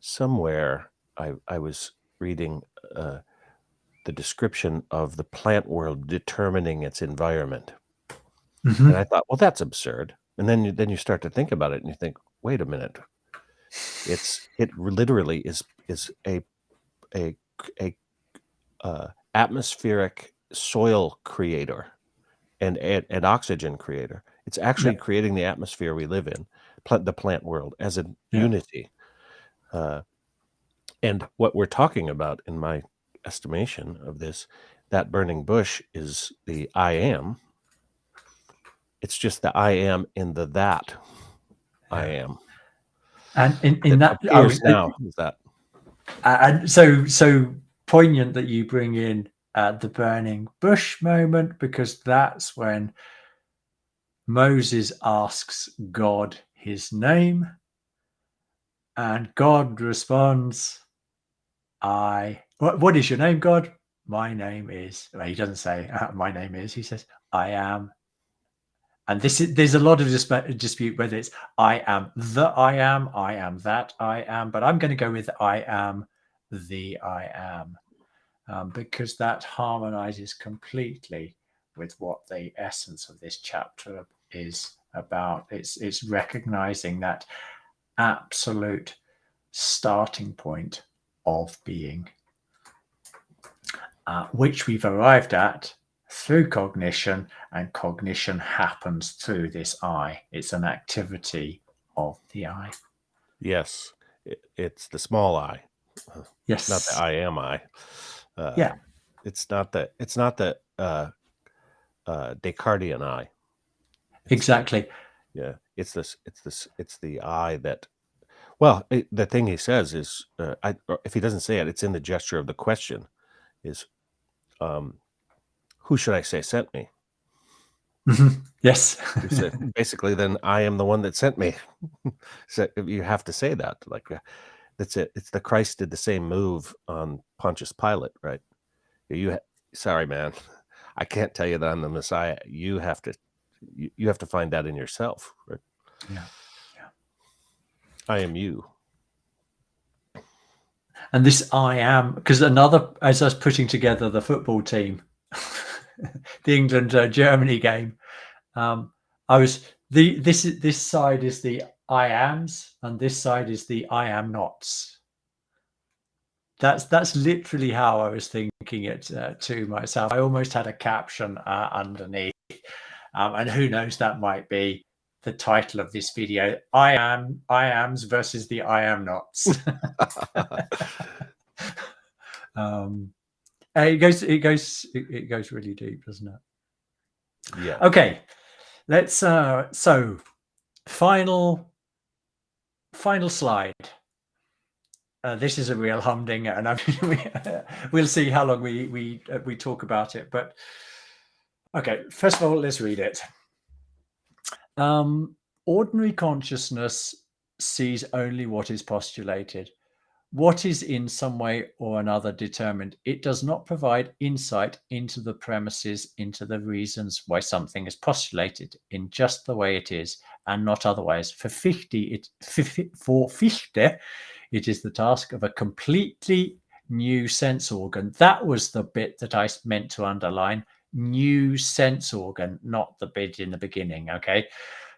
Speaker 2: Somewhere I was reading the description of the plant world determining its environment. And I thought, well, that's absurd. And then you start to think about it and you think, wait a minute. It literally is a atmospheric soil creator and oxygen creator. It's actually creating the atmosphere we live in, the plant world, as a unity. And what we're talking about, in my estimation of this, that burning bush is the I am. It's just the I am in the that I am.
Speaker 1: And in that
Speaker 2: appears now is that.
Speaker 1: And so poignant that you bring in the burning bush moment, because that's when Moses asks God his name, and God responds, what is your name, God? My name is, well, he doesn't say my name is, he says, I am. And there's a lot of dispute whether it's I am that I am that I am, but I'm going to go with I am the I am, because that harmonizes completely with what the essence of this chapter is about. It's recognizing that absolute starting point of being, which we've arrived at through cognition, and cognition happens through this I. It's an activity of the I.
Speaker 2: Yes, it's the small I.
Speaker 1: Yes,
Speaker 2: not the I am I. It's not the Descartesian I.
Speaker 1: Exactly.
Speaker 2: It's the I that. Well, the thing he says is, if he doesn't say it, it's in the gesture of the question. Is, who should I say sent me?
Speaker 1: Yes.
Speaker 2: He said, basically, then I am the one that sent me. So you have to say that, like, that's it. It's the Christ did the same move on Pontius Pilate, right? Sorry, man, I can't tell you that I'm the Messiah. You have to find that in yourself, right?
Speaker 1: Yeah.
Speaker 2: I am you.
Speaker 1: And this I am, because as I was putting together the football team, the England-Germany game, this side is the I ams, and this side is the I am nots. That's literally how I was thinking it to myself. I almost had a caption underneath, and who knows, that might be the title of this video: I ams versus the I am nots. It goes really deep, doesn't it?
Speaker 2: Yeah.
Speaker 1: Okay, let's so final slide. This is a real humdinger, and we'll see how long we talk about it. But okay, first of all, let's read it. Ordinary consciousness sees only what is postulated. What is in some way or another determined. It does not provide insight into the premises, into the reasons why something is postulated in just the way it is, and not otherwise. For Fichte, it is the task of a completely new sense organ. That was the bit that I meant to underline. new sense organ, not the bit in the beginning, okay?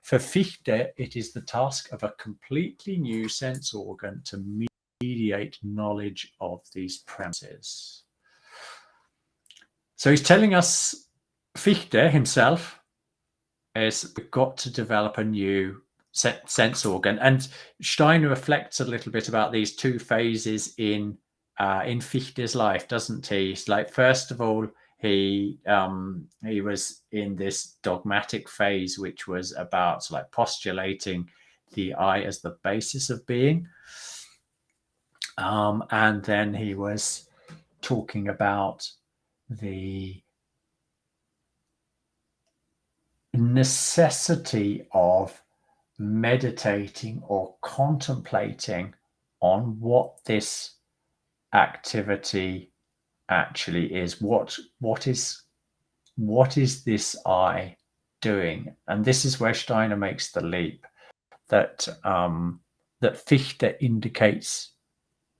Speaker 1: For Fichte, it is the task of a completely new sense organ to mediate knowledge of these premises. So he's telling us, Fichte himself, is we've got to develop a new sense organ. And Steiner reflects a little bit about these two phases in Fichte's life, doesn't he? It's like, first of all, he was in this dogmatic phase, which was about like postulating the I as the basis of being. And then he was talking about the necessity of meditating or contemplating on what this activity actually is. What is this I doing? And this is where Steiner makes the leap that that Fichte indicates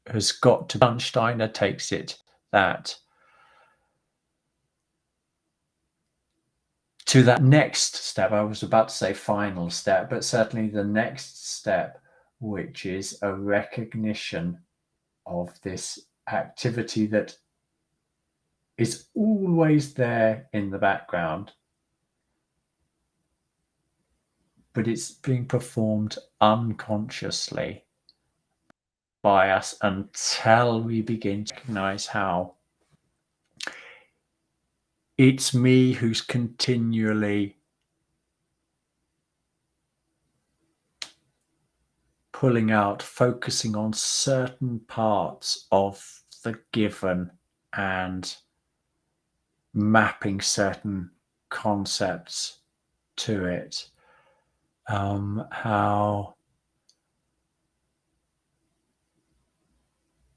Speaker 1: has got to be. Steiner takes it that to that next step, I was about to say final step, but certainly the next step, which is a recognition of this activity that is always there in the background, but it's being performed unconsciously by us until we begin to recognize how it's me who's continually pulling out, focusing on certain parts of the given and mapping certain concepts to it. How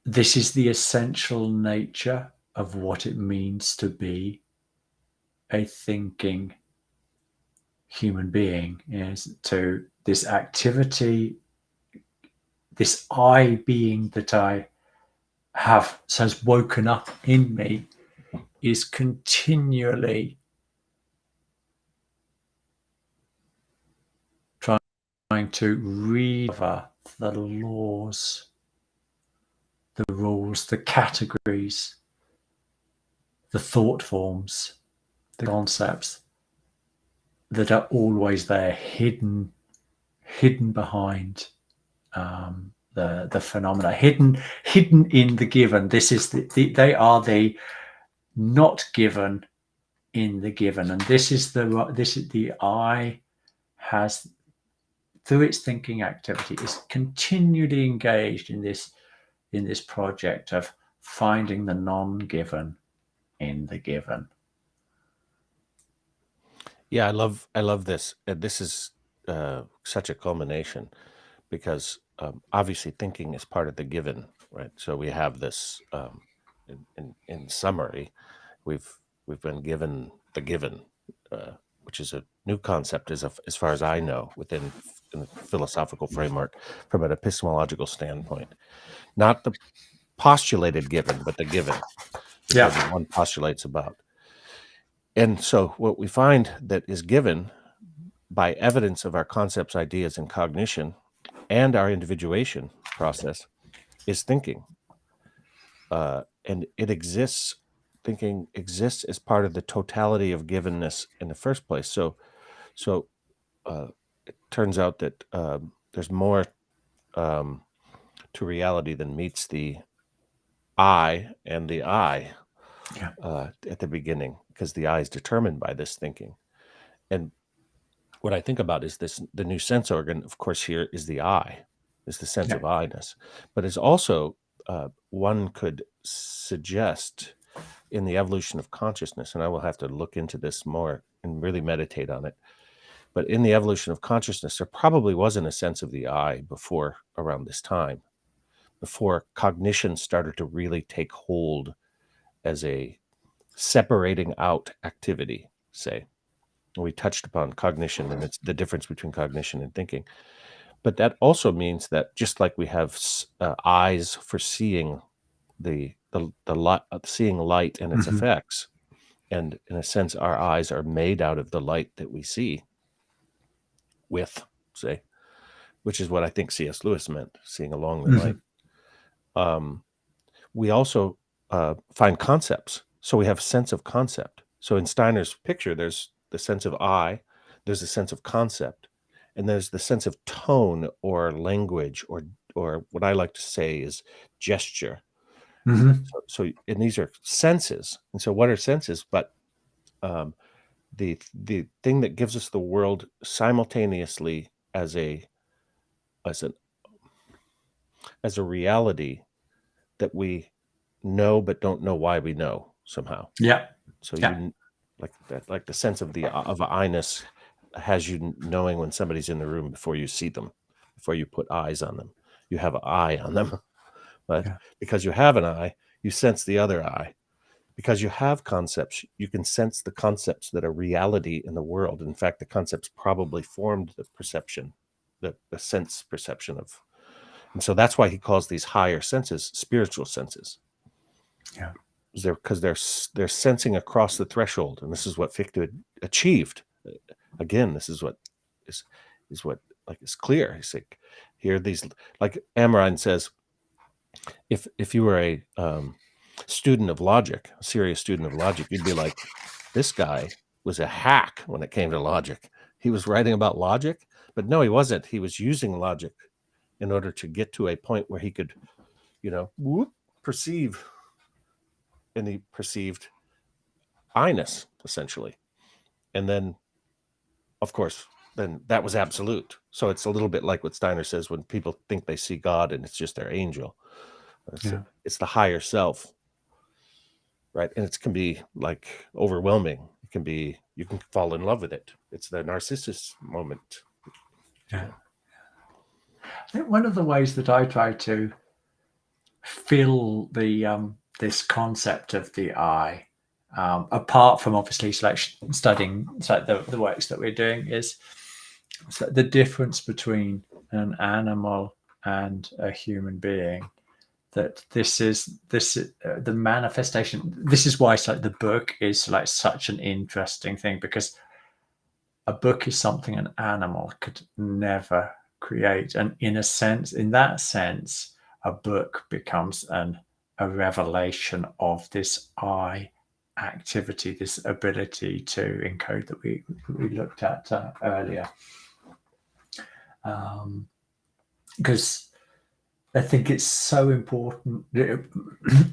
Speaker 1: this is the essential nature of what it means to be a thinking human being, is to this activity, this I being that I have has woken up in me, is continually trying to recover the laws, the rules, the categories, the thought forms, the concepts that are always there, hidden behind the phenomena, hidden in the given. This is they are the not given in the given, and this is the I has, through its thinking activity, is continually engaged in this project of finding the non-given in the given.
Speaker 2: Yeah, I love this. This is such a culmination, because obviously thinking is part of the given, right? So we have this in summary, we've been given the given, which is a new concept as far as I know within the philosophical framework from an epistemological standpoint. Not the postulated given, but the given, which everyone postulates about. And so what we find that is given by evidence of our concepts, ideas, and cognition and our individuation process is thinking. And it exists, thinking exists as part of the totality of givenness in the first place. So it turns out that there's more to reality than meets the I and the I at the beginning, because the I is determined by this thinking. And what I think about is the new sense organ, of course, here is the I, is the sense of I-ness, but it's also, one could suggest, in the evolution of consciousness, and I will have to look into this more and really meditate on it, but in the evolution of consciousness, there probably wasn't a sense of the I before around this time, before cognition started to really take hold as a separating out activity, say. We touched upon cognition, and it's the difference between cognition and thinking. But that also means that just like we have eyes for seeing the light, seeing light and its effects, And in a sense, our eyes are made out of the light that we see with, say, which is what I think C.S. Lewis meant, seeing along the light. We also find concepts. So we have a sense of concept. So in Steiner's picture, there's the sense of I, there's a sense of concept, and there's the sense of tone or language, or what I like to say is gesture. So and these are senses. And so what are senses? But the thing that gives us the world simultaneously as a reality that we know but don't know why we know somehow.
Speaker 1: Yeah.
Speaker 2: So
Speaker 1: Yeah.
Speaker 2: you like that, like the sense of I-ness has you knowing when somebody's in the room before you see them, before you put eyes on them. You have an eye on them, but because you have an eye, you sense the other eye. Because you have concepts, you can sense the concepts that are reality in the world. In fact, the concepts probably formed the perception, the sense perception of. And so that's why he calls these higher senses spiritual senses.
Speaker 1: Yeah.
Speaker 2: Because they're sensing across the threshold, and this is what Fichte achieved. Again, this is what is what like is clear. He's like, here these, like Amarine says, if you were a student of logic, a serious student of logic, you'd be like, this guy was a hack when it came to logic. He was writing about logic, but no, he wasn't. He was using logic in order to get to a point where he could, perceive. And he perceived I-ness, essentially. And then, of course, then that was absolute. So it's a little bit like what Steiner says when people think they see God and it's just their angel. It's the higher self, right? And it can be like overwhelming. It can be, you can fall in love with it. It's the Narcissus moment.
Speaker 1: Yeah. I think one of the ways that I try to feel the this concept of the I, apart from obviously studying the works that we're doing, is the difference between an animal and a human being. That this is the manifestation. This is why the book is like such an interesting thing, because a book is something an animal could never create, and in that sense, a book becomes a revelation of this I activity, this ability to encode that we looked at earlier. Because I think it's so important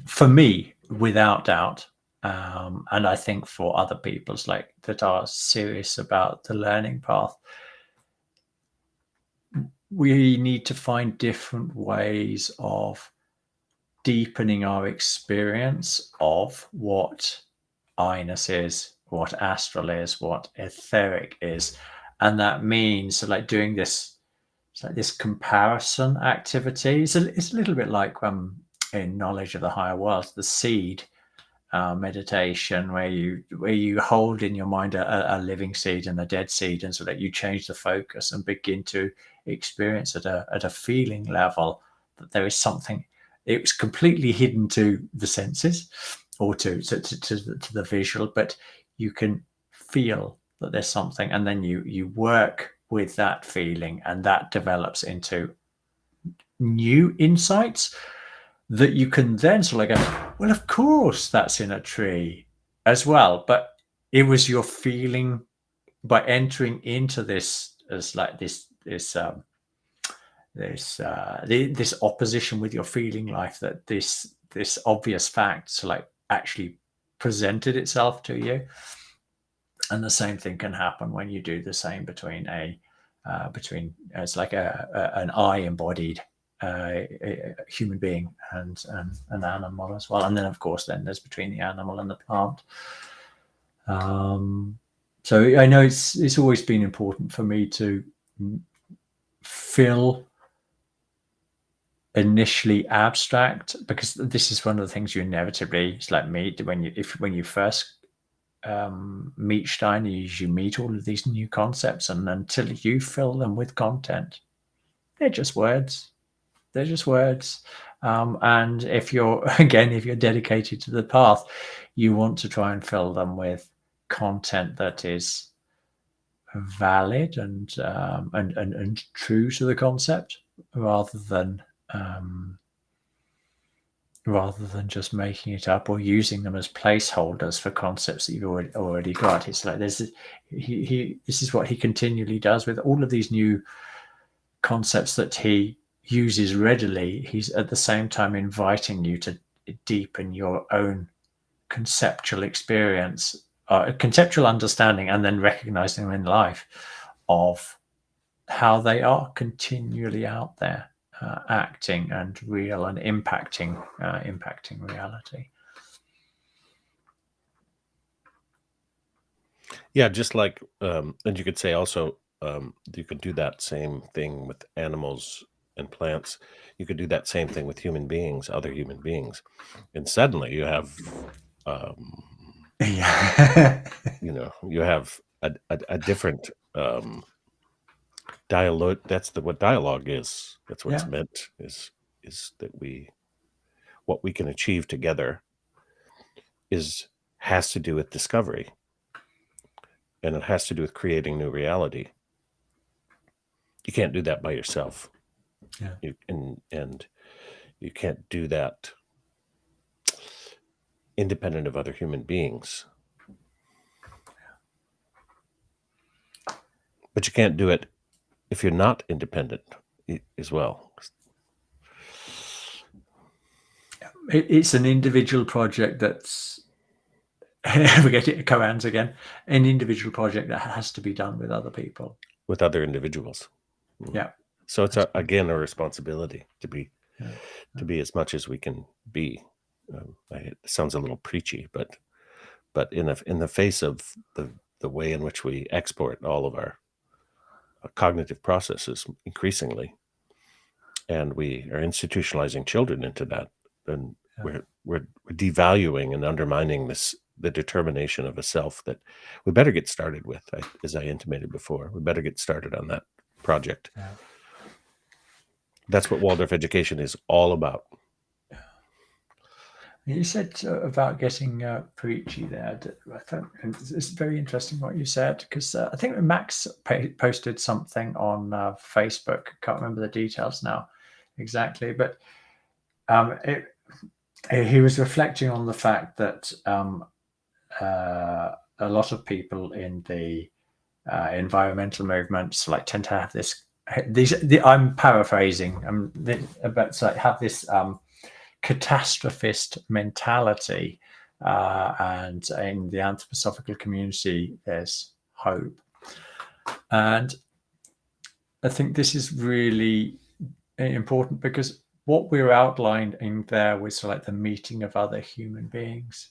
Speaker 1: for me, without doubt, and I think for other people's that are serious about the learning path. We need to find different ways of deepening our experience of what I-ness is, what astral is, what etheric is, and that means doing this. It's like this comparison activity. It's a little bit like in knowledge of the higher worlds, the seed meditation, where you hold in your mind a living seed and a dead seed, and so that you change the focus and begin to experience at a feeling level that there is something. It's completely hidden to the senses or to the visual, but you can feel that there's something, and then you work with that feeling, and that develops into new insights that you can then go, well, of course that's in a tree as well, but it was your feeling by entering into this as this opposition with your feeling life, that this obvious fact actually presented itself to you. And the same thing can happen when you do the same between it's like an I embodied a human being and an animal as well. And then of course then there's between the animal and the plant. So I know it's always been important for me to feel initially abstract, because this is one of the things you inevitably meet when you first meet Steiner. You meet all of these new concepts, and until you fill them with content, they're just words. And if you're dedicated to the path, you want to try and fill them with content that is valid and true to the concept, rather than just making it up or using them as placeholders for concepts that you've already got. It's like this is what he continually does with all of these new concepts that he uses readily. He's at the same time inviting you to deepen your own conceptual experience, conceptual understanding, and then recognizing them in life of how they are continually out there, acting and real and impacting reality.
Speaker 2: Yeah, just like, and you could say also, you could do that same thing with animals and plants. You could do that same thing with human beings, other human beings, and suddenly you have,
Speaker 1: Yeah.
Speaker 2: you have a different dialogue. That's what dialogue is. That's what's meant is that what we can achieve together has to do with discovery, and it has to do with creating new reality. You can't do that by yourself.
Speaker 1: Yeah.
Speaker 2: And you can't do that independent of other human beings. But you can't do it if you're not independent as well.
Speaker 1: It's an individual project that's we get it koans again, an individual project that has to be done with other people,
Speaker 2: with other individuals.
Speaker 1: Yeah.
Speaker 2: So it's again a responsibility to be as much as we can be. It sounds a little preachy, but in the face of the way in which we export all of our cognitive processes increasingly, and we are institutionalizing children into that, then we're devaluing and undermining the determination of a self that we better get started with. As I intimated before, we better get started on that project.
Speaker 1: Yeah.
Speaker 2: That's what Waldorf education is all about.
Speaker 1: You said about getting preachy there. I thought it's very interesting what you said, because I think Max posted something on Facebook. Can't remember the details now exactly, but he was reflecting on the fact that a lot of people in the environmental movements tend to have this. I'm paraphrasing, but have this catastrophist mentality, and in the anthroposophical community there's hope. And I think this is really important, because what we're outlining there with the meeting of other human beings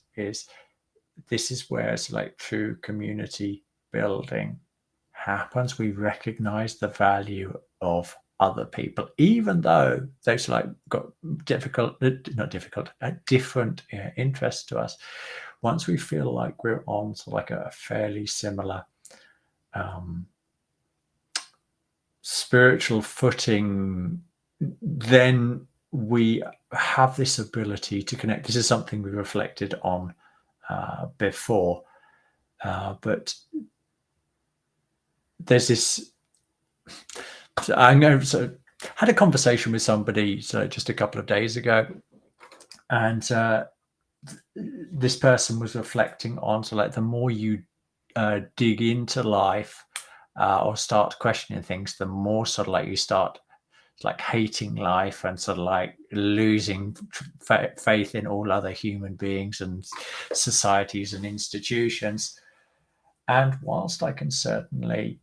Speaker 1: this is where true community building happens. We recognize the value of other people, even though they've got different interests to us. Once we feel like we're on a fairly similar spiritual footing, then we have this ability to connect. This is something we reflected on before, but there's this. I know. So, had a conversation with somebody just a couple of days ago, and this person was reflecting on the more you dig into life or start questioning things, the more you start hating life and losing faith in all other human beings and societies and institutions. And whilst I can certainly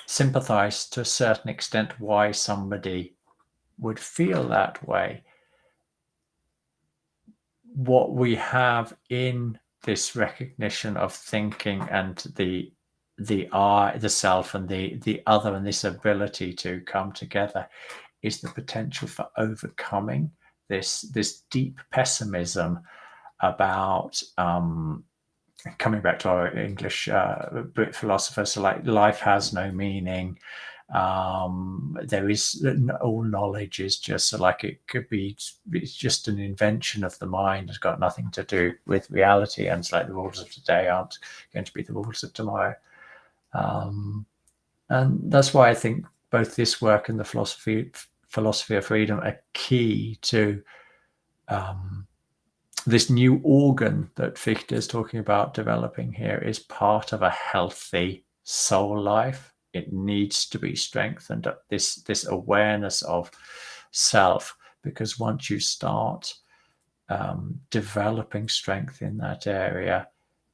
Speaker 1: sympathize to a certain extent why somebody would feel that way, what we have in this recognition of thinking and the I, the self, and the other, and this ability to come together is the potential for overcoming this deep pessimism about coming back to our English Brit philosophers, life has no meaning, There is all knowledge is just like it's just an invention of the mind. It's got nothing to do with reality, and it's like the rules of today aren't going to be the rules of tomorrow. And that's why I think both this work and the philosophy of freedom are key to this new organ that Fichte is talking about developing here is part of a healthy soul life. It needs to be strengthened, this awareness of self, because once you start developing strength in that area,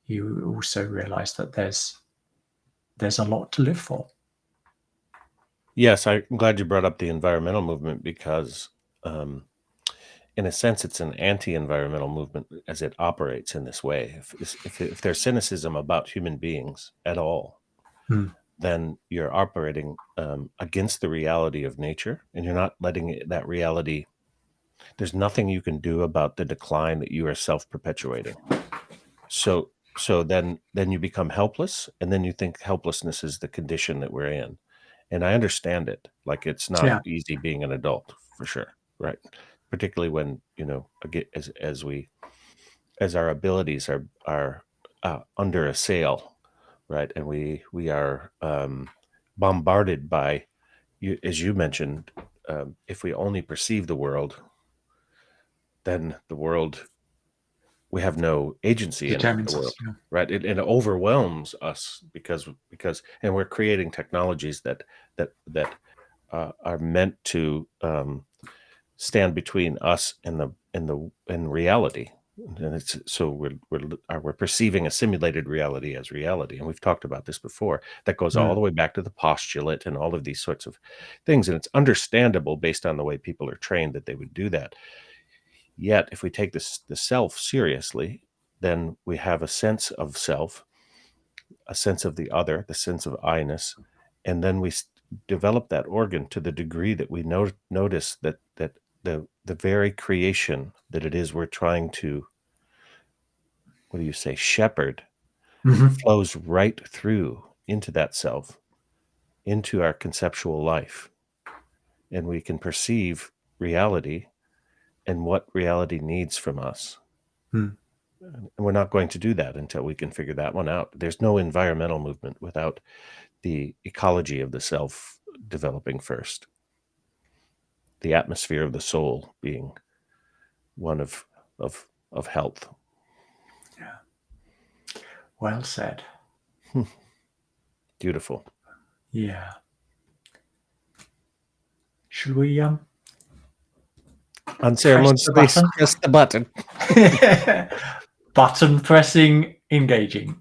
Speaker 1: you also realize that there's a lot to live for.
Speaker 2: Yes, I'm glad you brought up the environmental movement because, in a sense, it's an anti-environmental movement as it operates in this way. If there's cynicism about human beings at all, then you're operating against the reality of nature, and you're not letting that reality. There's nothing you can do about the decline that you are self-perpetuating. So then you become helpless, and then you think helplessness is the condition that we're in. And I understand it. Like, it's not easy being an adult, for sure, right? Particularly when, as our abilities are under assail, right? And we are bombarded by, as you mentioned, if we only perceive the world, then the world, we have no agency in the world, right? It overwhelms us because and we're creating technologies that are meant to stand between us and reality, and it's so we're perceiving a simulated reality as reality, and we've talked about this before. That goes all the way back to the postulate and all of these sorts of things, and it's understandable based on the way people are trained that they would do that. Yet, if we take the self seriously, then we have a sense of self, a sense of the other, the sense of I-ness, and then we develop that organ to the degree that we notice that the very creation that it is we're trying to, shepherd, flows right through into that self, into our conceptual life, and we can perceive reality and what reality needs from us. And we're not going to do that until we can figure that one out. There's no environmental movement without the ecology of the self developing first. The atmosphere of the soul being one of health.
Speaker 1: Yeah. Well said.
Speaker 2: Beautiful.
Speaker 1: Yeah. Should we
Speaker 2: unceremoniously press the button?
Speaker 1: Button pressing engaging.